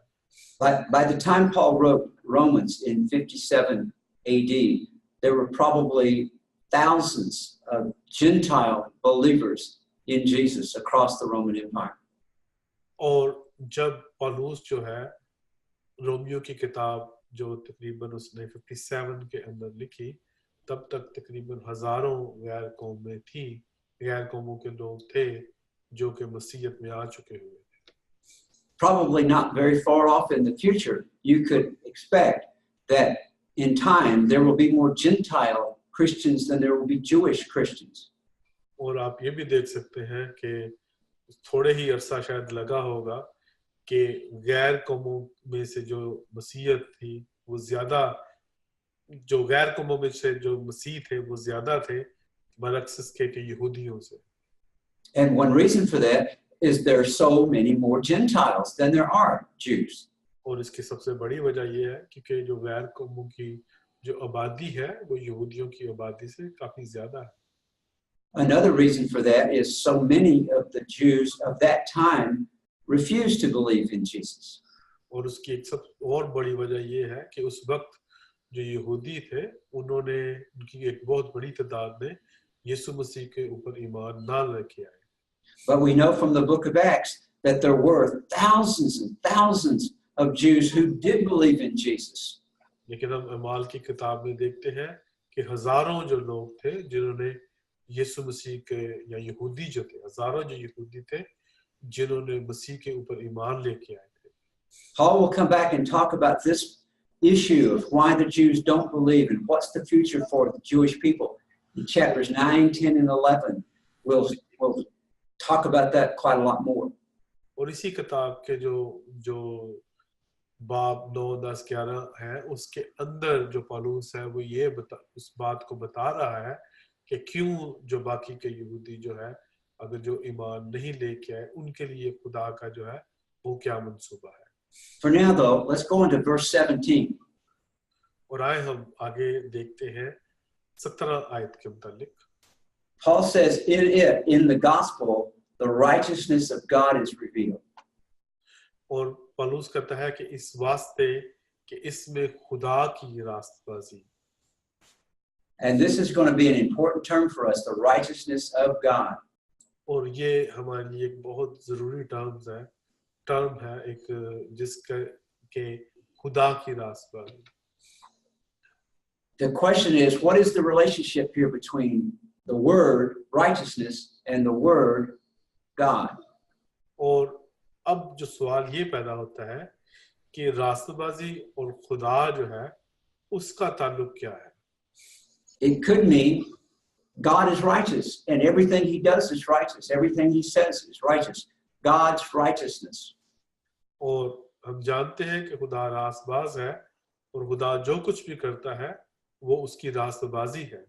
By the time Paul wrote Romans in 57 AD, there were probably thousands of Gentile believers in Jesus across the Roman Empire. और जब पौलुस जो है रोमियो की किताब जो तकरीबन उसने 57 के अंदर लिखी तब तक तकरीबन हजारों गैर कौमें थी, गैर कौमों के लोग थे जो कि मसीहत में आ चुके हुए थे. Probably not very far off in the future, you could expect that in time there will be more Gentile Christians than there will be Jewish Christians. और आप ये भी देख सकते हैं कि थोड़े ही अरसा शायद लगा होगा कि गैर कौमों में से जो मसीहत थी वो ज्यादा, जो गैर कौमों में से जो मसीह थे वो ज्यादा थे बरअक्स के यहूदियों से. And one reason for that is there are so many more Gentiles than there are Jews. और इसकी सबसे बड़ी वजह ये है क्योंकि जो गैर कौमों की जो आबादी है वो यहूदियों की आबादी से काफी ज्यादा है. Another reason for that is so many of the Jews of that time refused to believe in Jesus. और उसकी एक सब और बड़ी वजह ये है कि उस वक्त जो यहूदी थे उन्होंने उनकी एक बहुत बड़ी तादाद ने यीशु मसीह के ऊपर ईमान ना लेके आए. But we know from the book of Acts that there were thousands and thousands of Jews who did believe in Jesus. लेकिन हम अमाल की किताब में देखते हैं कि हजारों जो लोग थे जिन्होंने यीशु मसीह के या यहूदी जो थे, हजारों जो यहूदी थे जिन्होंने मसीह के ऊपर ईमान लेके आए थे. Paul will come back and talk about this issue of why the Jews don't believe and what's the future for the Jewish people. In chapters 9, 10, and 11, we'll talk about that quite a lot more. और इसी किताब के जो बाब 9, 10, 11 है उसके अंदर जो पौलुस है वो ये उस बात को बता रहा है कि क्यों जो बाकी के यहूदी जो है अगर जो ईमान नहीं लेके आए उनके लिए खुदा का जो है वो क्या मंसूबा है. For now, though, let's go into verse 17. और आए हम आगे देखते हैं 17 आयत के मुतालिक. Paul says in the gospel, the righteousness of God is revealed. और पौलुस कहता है कि इस वास्ते कि इसमें खुदा की रास्तबाजी. And this is going to be an important term for us, the righteousness of God. और ये हमारे लिए एक बहुत जरूरी टर्म है एक जिसका के खुदा की रास्तबाजी. The question is, what is the relationship here between the word righteousness and the word God? और अब जो सवाल ये पैदा होता है कि रास्तबाजी और खुदा जो है उसका ताल्लुक क्या है? It could mean God is righteous and everything he does is righteous. Everything he says is righteous. God's righteousness. और हम जानते हैं कि खुदा रास्तबाज है और खुदा जो कुछ भी करता है वो उसकी रास्तबाजी है.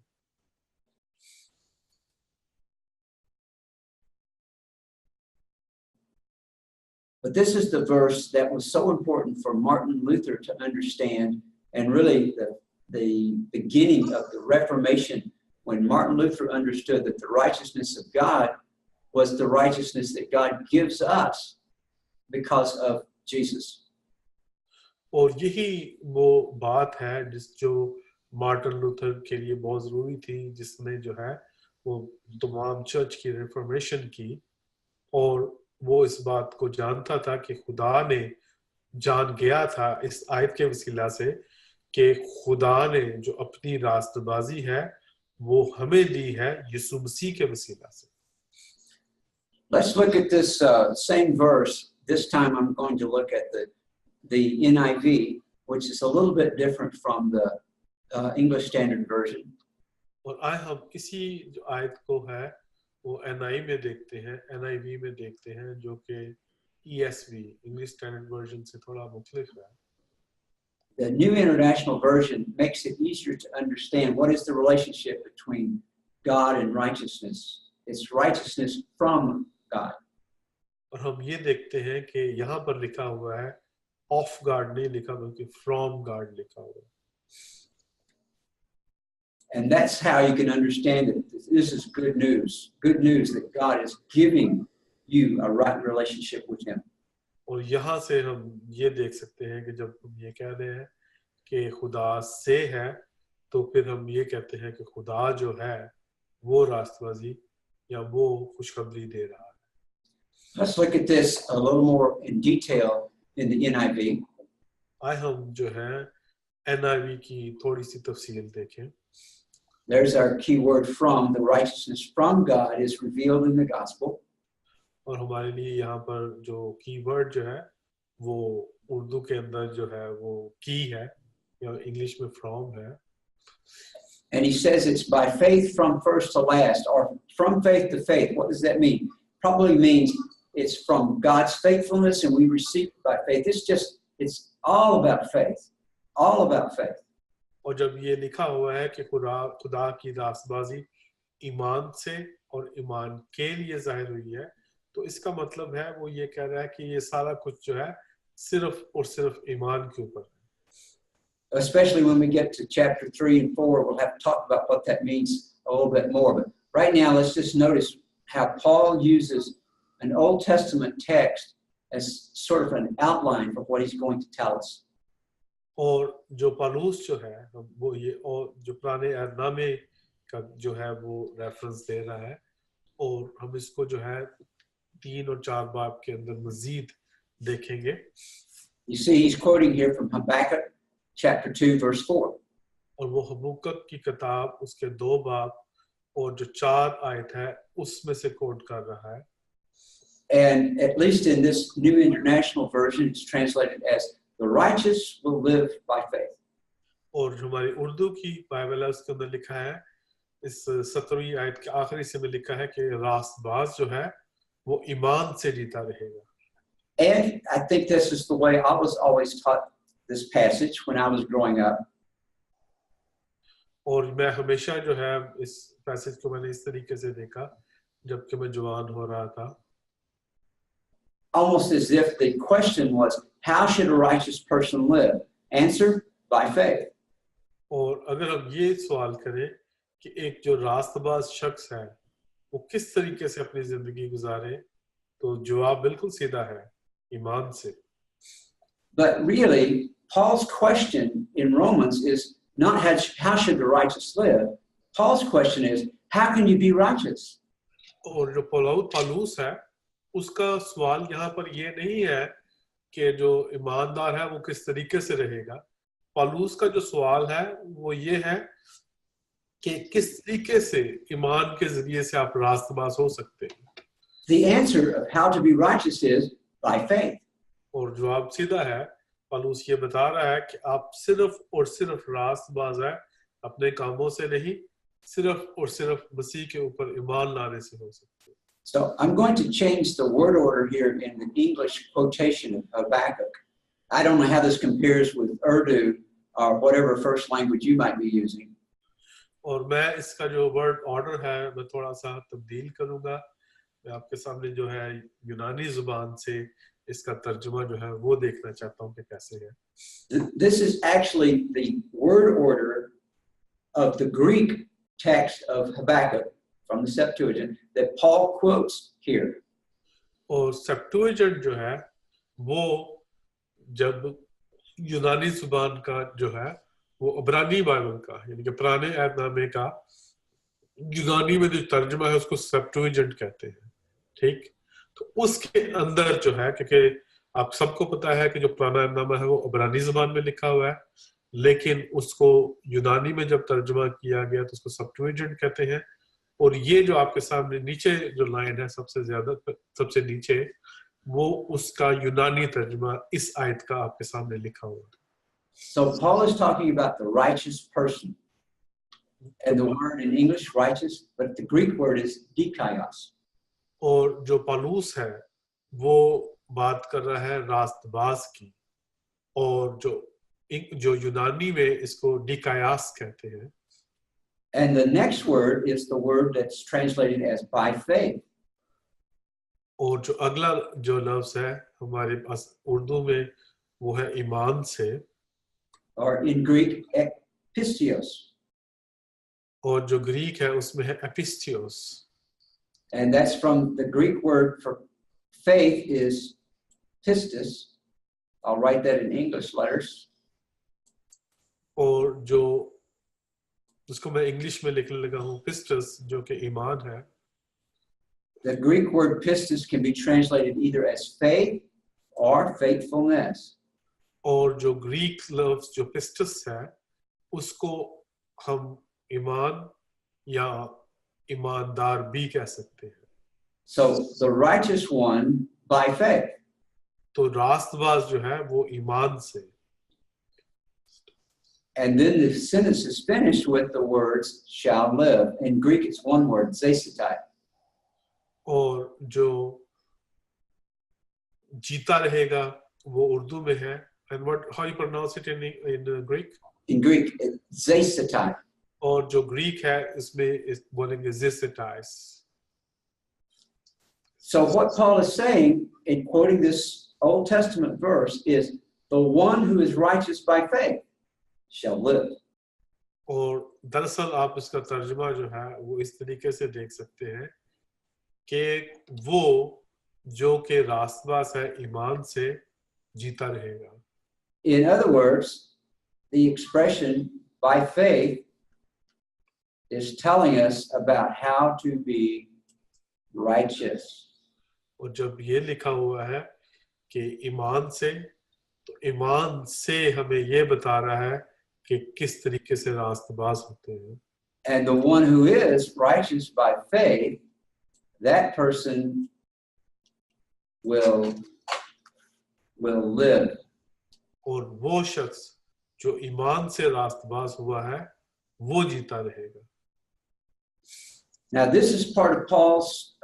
But this is the verse that was so important for Martin Luther to understand, and really the beginning of the Reformation, when Martin Luther understood that the righteousness of God was the righteousness that God gives us because of Jesus. और यही वो बात है जो Martin Luther के लिए बहुत जरूरी थी, जिसने जो है वो तमाम चर्च की रिफॉर्मेशन की, और वो इस बात को जानता था कि खुदा ने जान गया था इस आयत के वसीला से कि खुदा ने जो अपनी रास्तबाजी है वो हमें दी है यीशु मसीह के वसीला से. Let's look at this same verse. This time I'm going to look at the NIV, which is a little bit different from the English Standard Version. और आए हम इसी जो आयत को है वो NIV में देखते हैं जो कि ESV English Standard Version से थोड़ा मुख्तलिफ है. The New International Version makes it easier to understand what is the relationship between God and righteousness. It's righteousness from God. और हम ये देखते हैं कि यहाँ पर लिखा हुआ है ऑफ गॉड नहीं लिखा बल्कि फ्रॉम गॉड लिखा हुआ है. And that's how you can understand it. This is good news. Good news that God is giving you a right relationship with Him. और यहाँ से हम ये देख सकते हैं कि जब हम ये कह रहे हैं कि खुदा से है, तो फिर हम ये कहते हैं कि खुदा जो है वो रास्तबाजी या वो खुशखबरी दे रहा है. Let's look at this a little more in detail in the NIV. आए हम जो है NIV की थोड़ी सी तफसील देखें. There's our key word from. The righteousness from God is revealed in the gospel. और हमारे लिए यहाँ पर जो कीवर्ड जो है वो उर्दू के अंदर जो है वो की है या इंग्लिश में फ्रॉम है. And he says it's by faith from first to last, or from faith to faith. What does that mean? Probably means it's from God's faithfulness and we receive it by faith. It's all about faith. All about faith. और जब ये लिखा हुआ है कि खुदा की रास्तबाजी ईमान से और ईमान के लिए जाहिर हुई है, तो इसका मतलब है वो ये कह रहा है कि ये सारा कुछ जो है सिर्फ और सिर्फ ईमान के ऊपर है. Especially when we get to chapter 3 and 4, we'll have to talk about what that means a little bit more. But right now, let's just notice how Paul uses an Old Testament text as sort of an outline for what he's going to tell us. और जो पौलुस जो है वो ये और जो पुराने अहदनामे का जो है वो रेफरेंस दे रहा है, और हम इसको जो है 3 और 4 बाब के अंदर मजीद देखेंगे. You see, he's quoting here from Habakkuk chapter 2, verse 4. और वो हबक्कुक की किताब उसके 2 बाब और जो 4 आयत है उसमें से कोट कर रहा है. And at least in this New International Version, it's translated as the righteous will live by faith. और हमारी उर्दू की बाइबल है उसके अंदर लिखा है इस 17वीं आयत के आखिरी से में लिखा है कि रास्तबाज जो है वो ईमान से जीता रहेगा. And I think this is the way I was always taught this passage when I was growing up. और मैं हमेशा जो है इस पैसेज को मैंने इस तरीके से देखा जबकि मैं जवान हो रहा था. Almost as if the question was, how should a righteous person live? Answer, by faith. और अगर हम ये सवाल करें कि एक जो रास्तबाज शख्स है वो किस तरीके से अपनी जिंदगी गुजारे, तो जवाब बिल्कुल सीधा है, ईमान से। But really, Paul's question in Romans is not how should the righteous live. Paul's question is, how can you be righteous? और जो पौलुस है, उसका सवाल यहाँ पर ये नहीं है कि जो ईमानदार है वो किस तरीके से रहेगा। पौलुस का जो सवाल है वो ये है कि किस तरीके से ईमान के जरिए से आप रास्तबाज हो सकते हैं। The answer of how to be righteous is by faith. और जवाब सीधा है, पौलुस ये बता रहा है कि आप सिर्फ और सिर्फ रास्तबाज है अपने कामों से नहीं, सिर्फ और सिर्फ मसीह के ऊपर ईमान लाने से हो सकते हैं। So I'm going to change the word order here in the English quotation of Habakkuk. I don't know how this compares with Urdu or whatever first language you might be using. और मैं इसका जो word order है मैं थोड़ा सा तब्दील करूंगा। मैं आपके सामने जो है यूनानी जुबान से इसका तर्जुमा जो है वो देखना चाहता हूँ कि कैसे है। This is actually the word order of the Greek text of Habakkuk from the Septuagint that Paul quotes here. और सेप्टुएजिंट जो है वो जब यूनानी जुबान का जो है वो इब्रानी बाइबल का यानी कि पुराने अहदनामे का यूनानी में जो तर्जुमा है उसको सेप्टुएजिंट कहते हैं, ठीक। तो उसके अंदर जो है, क्योंकि आप सबको पता है कि जो पुराना अहदनामा है वो इब्रानी जुबान में लिखा हुआ है, लेकिन उसको यूनानी में जब तर्जुमा किया गया तो उसको सेप्टुएजिंट कहते हैं। और ये जो आपके सामने नीचे जो लाइन है सबसे नीचे, वो उसका यूनानी तर्जुमा इस आयत का आपके सामने लिखा हुआ है। So Paul is talking about the righteous person. And the word in English, righteous, but the Greek word is dikaios. और जो पौलुस है वो बात कर रहा है रास्तबाज की, और जो यूनानी में इसको डिकायास कहते हैं। And the next word is the word that's translated as by faith. और जो अगला जो लफ्ज है हमारे पास उर्दू में वो है ईमान से, Or in Greek, pistios. और जो ग्रीक है उसमें है एपिस्टियोस। And that's from the Greek word for faith is pistis. I'll write that in English letters. और जो उसको मैं इंग्लिश में लिखने लगा हूँ पिस्टस, जो कि ईमान है। The Greek word pistis can be translated either as faith or faithfulness. और जो ग्रीक लफ्ज जो पिस्टस है उसको हम ईमान या ईमानदार भी कह सकते हैं। So the righteous one by faith. तो रास्तबाज जो है वो ईमान से। And then the sentence is finished with the words shall live. In Greek it's one word, zesitai. और जो जीता रहेगा वो उर्दू में है। And how you pronounce it in Greek? In Greek, it's zesitai. और जो ग्रीक है इसमें बोलेंगे zesitais. So what Paul is saying in quoting this Old Testament verse is the one who is righteous by faith shall live. और दरअसल आप इसका तर्जुमा जो है वो इस तरीके से देख सकते हैं कि वो जो के रास्तबाज है ईमान से जीता रहेगा। In other words, the expression by faith is telling us about how to be righteous. और जब ये लिखा हुआ है कि ईमान से, तो ईमान से हमें ये बता रहा है कि किस तरीके से रास्तबाज होते हैं। And the one who is righteous by faith, that person will live. और वो शख्स जो ईमान से रास्तबाज हुआ है वो जीता रहेगा। Now, this is part of Paul's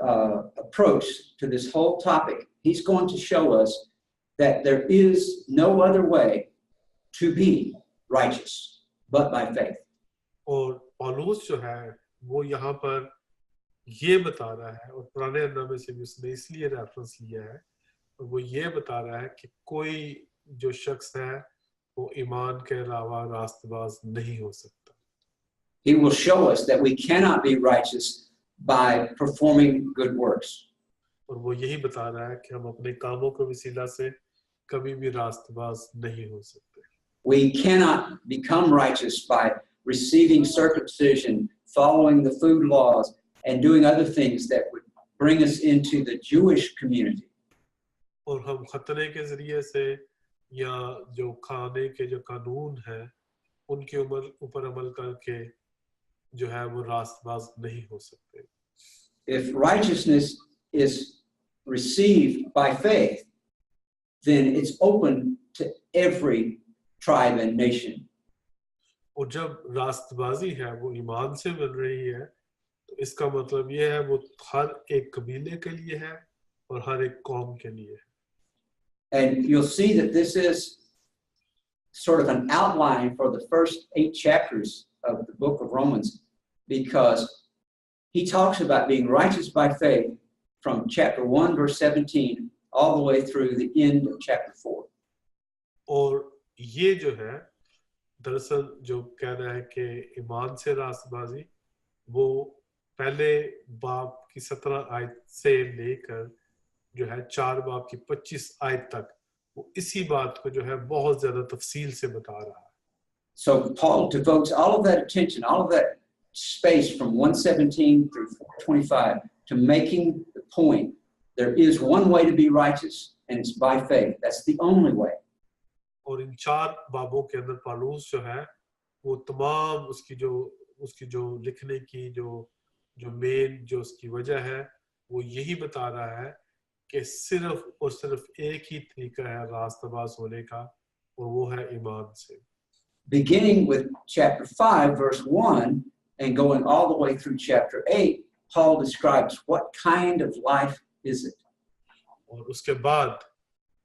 approach to this whole topic. He's going to show us that there is no other way to be righteous but by faith. और पौलुस जो है वो यहाँ पर ये बता रहा है, और पुराने अहदनामे से भी उसने इसलिए रेफरेंस लिया है, और वो ये बता रहा है कि कोई जो शख्स है वो ईमान के अलावा रास्तबाज नहीं हो सकता। He will show us that we cannot be righteous by performing good works. और वो यही बता रहा है कि हम अपने कामों के वसीला से कभी भी रास्तबाज नहीं हो सकते. We cannot become righteous by receiving circumcision, following the food laws, and doing other things that would bring us into the Jewish community. और हम खतने के जरिए से या जो खाने के जो कानून है उनके ऊपर अमल करके जो है वो रास्तबाज नहीं हो सकते. If righteousness is received by faith, then it's open to every tribe and nation. और जब रास्तबाजी है वो ईमान से मिल रही है तो इसका मतलब ये है वो हर एक कबीले के लिए है और हर एक कौम के लिए है. And you'll see that this is sort of an outline for the first 8 chapters of the book of Romans, because he talks about being righteous by faith from chapter 1, verse 17, all the way through the end of chapter 4. और ये जो है दरअसल जो कह रहा है कि ईमान से रास्तबाजी वो पहले बाब की 17 आयत से लेकर जो है 4 बाब की 25 आयत तक वो इसी बात को जो है बहुत ज्यादा तफसील से बता रहा है. So Paul devotes all of that attention, all of that space from 117 through 425 to making the point there is one way to be righteous, and it's by faith. That's the only way. और इन 4 बाबों के अंदर पौलुस जो है वो तमाम उसकी जो लिखने की जो मेन जो उसकी वजह है वो यही बता रहा है कि सिर्फ और सिर्फ एक ही तरीका है रास्तबाज होने का और वो है ईमान से. Beginning with chapter 5, verse 1, and going all the way through chapter 8, Paul describes what kind of life is it. और उसके बाद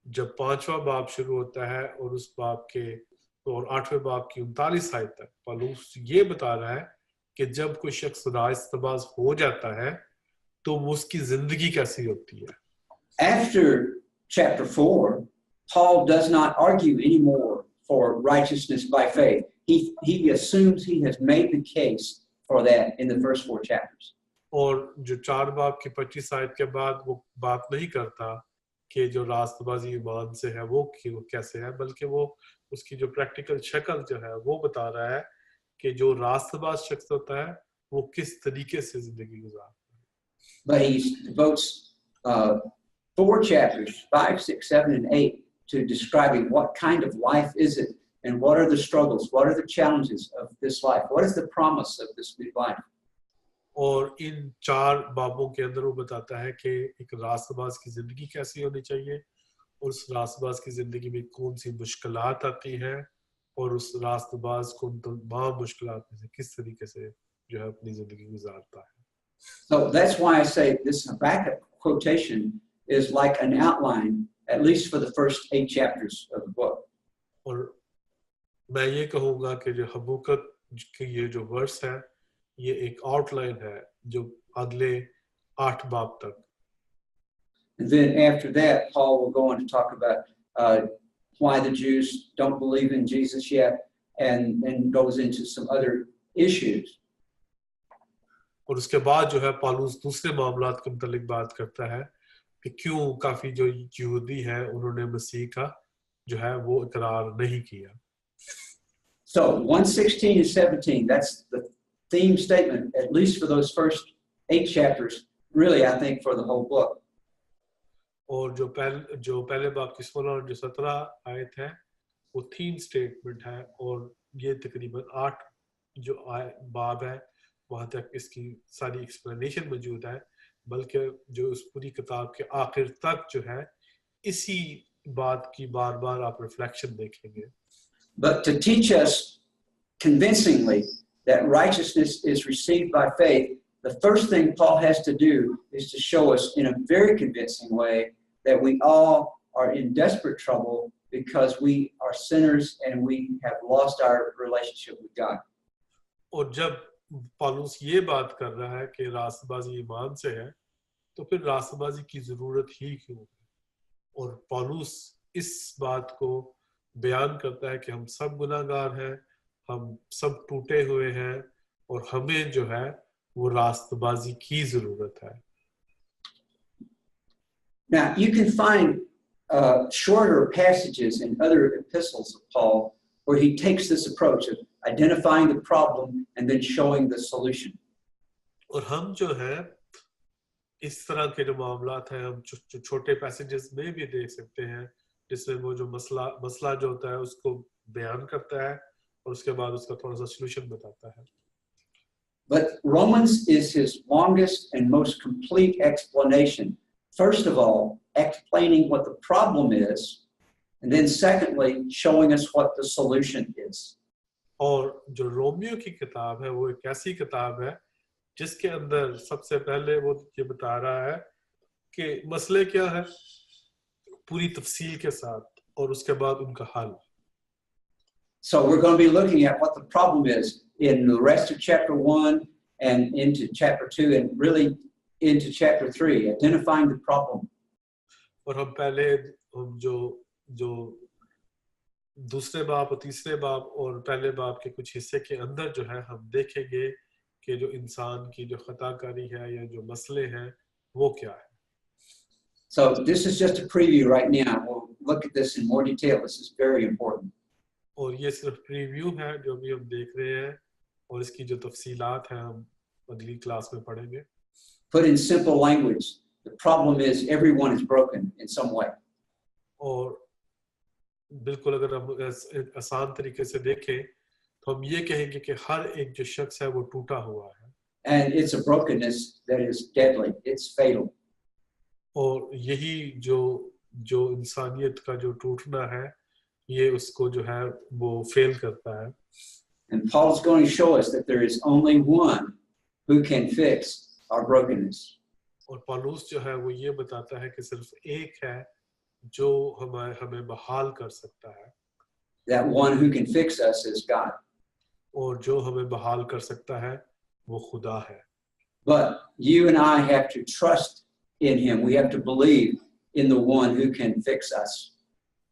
जब 5वां बाब शुरू होता है और उस बाब के और 8वें बाब की 39 आयत तक पौलुस ये बता रहा है कि जब कोई शख्स रास्तबाज हो जाता है तो उसकी जिंदगी कैसी होती है. After chapter 4, Paul does not argue anymore for righteousness by faith. He assumes he has made the case for that in the first 4 chapters. और जो 4 बाब की 25 आयत के बाद वो बात नहीं करता कि जो रास्तबाजी ईमान से है वो कैसे है, बल्कि वो उसकी जो प्रैक्टिकल शक्ल जो है वो बता रहा है कि जो रास्तबाज शख्स होता है वो किस तरीके से जिंदगी गुजारता है. But he devotes 4 chapters, 5, 6, 7, and 8, to describing what kind of life is it, and what are the struggles, what are the challenges of this life, what is the promise of this new life. और इन 4 बाबों के अंदर वो बताता है कि एक रास्तबाज की जिंदगी कैसी होनी चाहिए और उस रास्तबाज की जिंदगी में कौन सी मुश्किलात आती हैं और उस रास्तबाज को उन तमाम मुश्किलात में से किस तरीके से जो है अपनी जिंदगी गुजारता है. So that's why I say this Habakkuk quotation is like an outline, at least for the first 8 chapters of the book. और मैं ये कहूँगा कि जो हबक्कुक की ये जो वर्स है ये एक आउटलाइन है जो अगले 8 बाब तक. And then after that, Paul will go on to talk about why the Jews don't believe in Jesus yet, and goes into some other issues. और उसके बाद जो है पौलुस दूसरे मामलात के मुतालिक बात करता है कि क्यों काफी जो यहूदी हैं उन्होंने मसीह का जो है वो इकरार नहीं किया. So 1:16 and 17, that's the theme statement, at least for those first 8 chapters, really I think for the whole book. और जो पहले बाब की 16 और जो 17 आयत है वो थीम स्टेटमेंट है और ये तकरीबन 8 जो बाब है वहां तक इसकी सारी एक्सप्लेनेशन मौजूद है, बल्कि जो उस पूरी किताब के आखिर तक जो है इसी बात की बार-बार आप रिफ्लेक्शन देखेंगे. But to teach us convincingly that righteousness is received by faith, the first thing Paul has to do is to show us in a very convincing way that we all are in desperate trouble because we are sinners and we have lost our relationship with God. और जब पौलुस ये बात कर रहा है कि रास्तबाजी ईमान से है तो फिर रास्तबाजी की जरूरत ही क्यों है, और पौलुस इस बात को बयान करता है कि हम सब गुनाहगार हैं, हम सब टूटे हुए हैं और हमें जो है वो रास्तबाजी की जरूरत है. Now, you can find shorter passages in other epistles of Paul where he takes this approach of identifying the problem and then showing the solution. और हम जो है इस तरह के जो मामलात हैं हम छोटे पैसेजेस में भी देख सकते हैं जिसमें वो जो मसला जो होता है उसको बयान करता है और उसके बाद उसका थोड़ा सा सॉल्यूशन बताता है. But Romans is his longest and most complete explanation. First of all, explaining what the problem is, and then secondly, showing us what the solution is. और जो रोमियो की किताब है वो एक ऐसी किताब है जिसके अंदर सबसे पहले वो ये बता रहा है कि मसले क्या है पूरी तफसील के साथ और उसके बाद उनका हल. So we're going to be looking at what the problem is in the rest of chapter 1 and into chapter 2 and really into chapter 3, identifying the problem. और हम पहले जो दूसरे बाब और तीसरे बाब और पहले बाब के कुछ हिस्से के अंदर जो है हम देखेंगे कि जो इंसान की जो खताकारी है या जो मसले हैं वो क्या है. So this is just a preview right now. We'll look at this in more detail. This is very important. और ये सिर्फ प्रीव्यू है जो भी हम देख रहे हैं और इसकी जो तफसीलात हैं हम अगली क्लास में पढ़ेंगे. Put in simple language, the problem is everyone is broken in some way. और बिल्कुल अगर हम आसान तरीके से देखें तो हम ये कहेंगे कि हर एक जो शख्स है वो टूटा हुआ है. And it's a brokenness that is deadly. It's fatal. और यही जो इंसानियत का जो टूटना है ये उसको जो है वो फेल करता है. And Paul's going to show us that there is only one who can fix our brokenness. और पौलुस जो है वो ये बताता है कि सिर्फ एक है जो हमें बहाल कर सकता है. That one who can fix us is God. और जो हमें बहाल कर सकता है वो खुदा है. But you and I have to trust in him. We have to believe in the one who can fix us.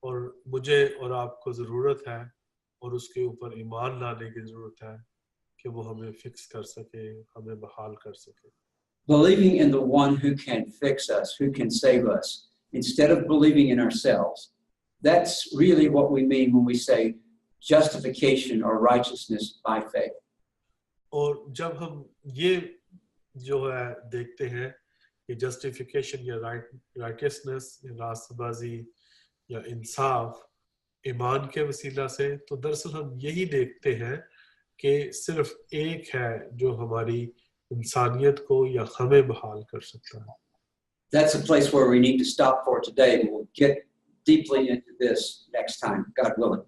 और मुझे और आपको जरूरत है और उसके ऊपर ईमान लाने की जरूरत है कि वो हमें फिक्स कर सके, हमें बहाल कर सके. Believing in the one who can fix us, who can save us, instead of believing in ourselves. That's really what we mean when we say justification or righteousness by faith. और जब हम ये जो है देखते हैं कि जस्टिफिकेशन या राइटियसनेस या रास्तबाजी या इंसाफ ईमान के वसीला से तो दरअसल हम यही देखते हैं कि सिर्फ एक है जो हमारी इंसानियत को या हमें बहाल कर सकता है. That's a place where we need to stop for today. We'll get deeply into this next time, God willing.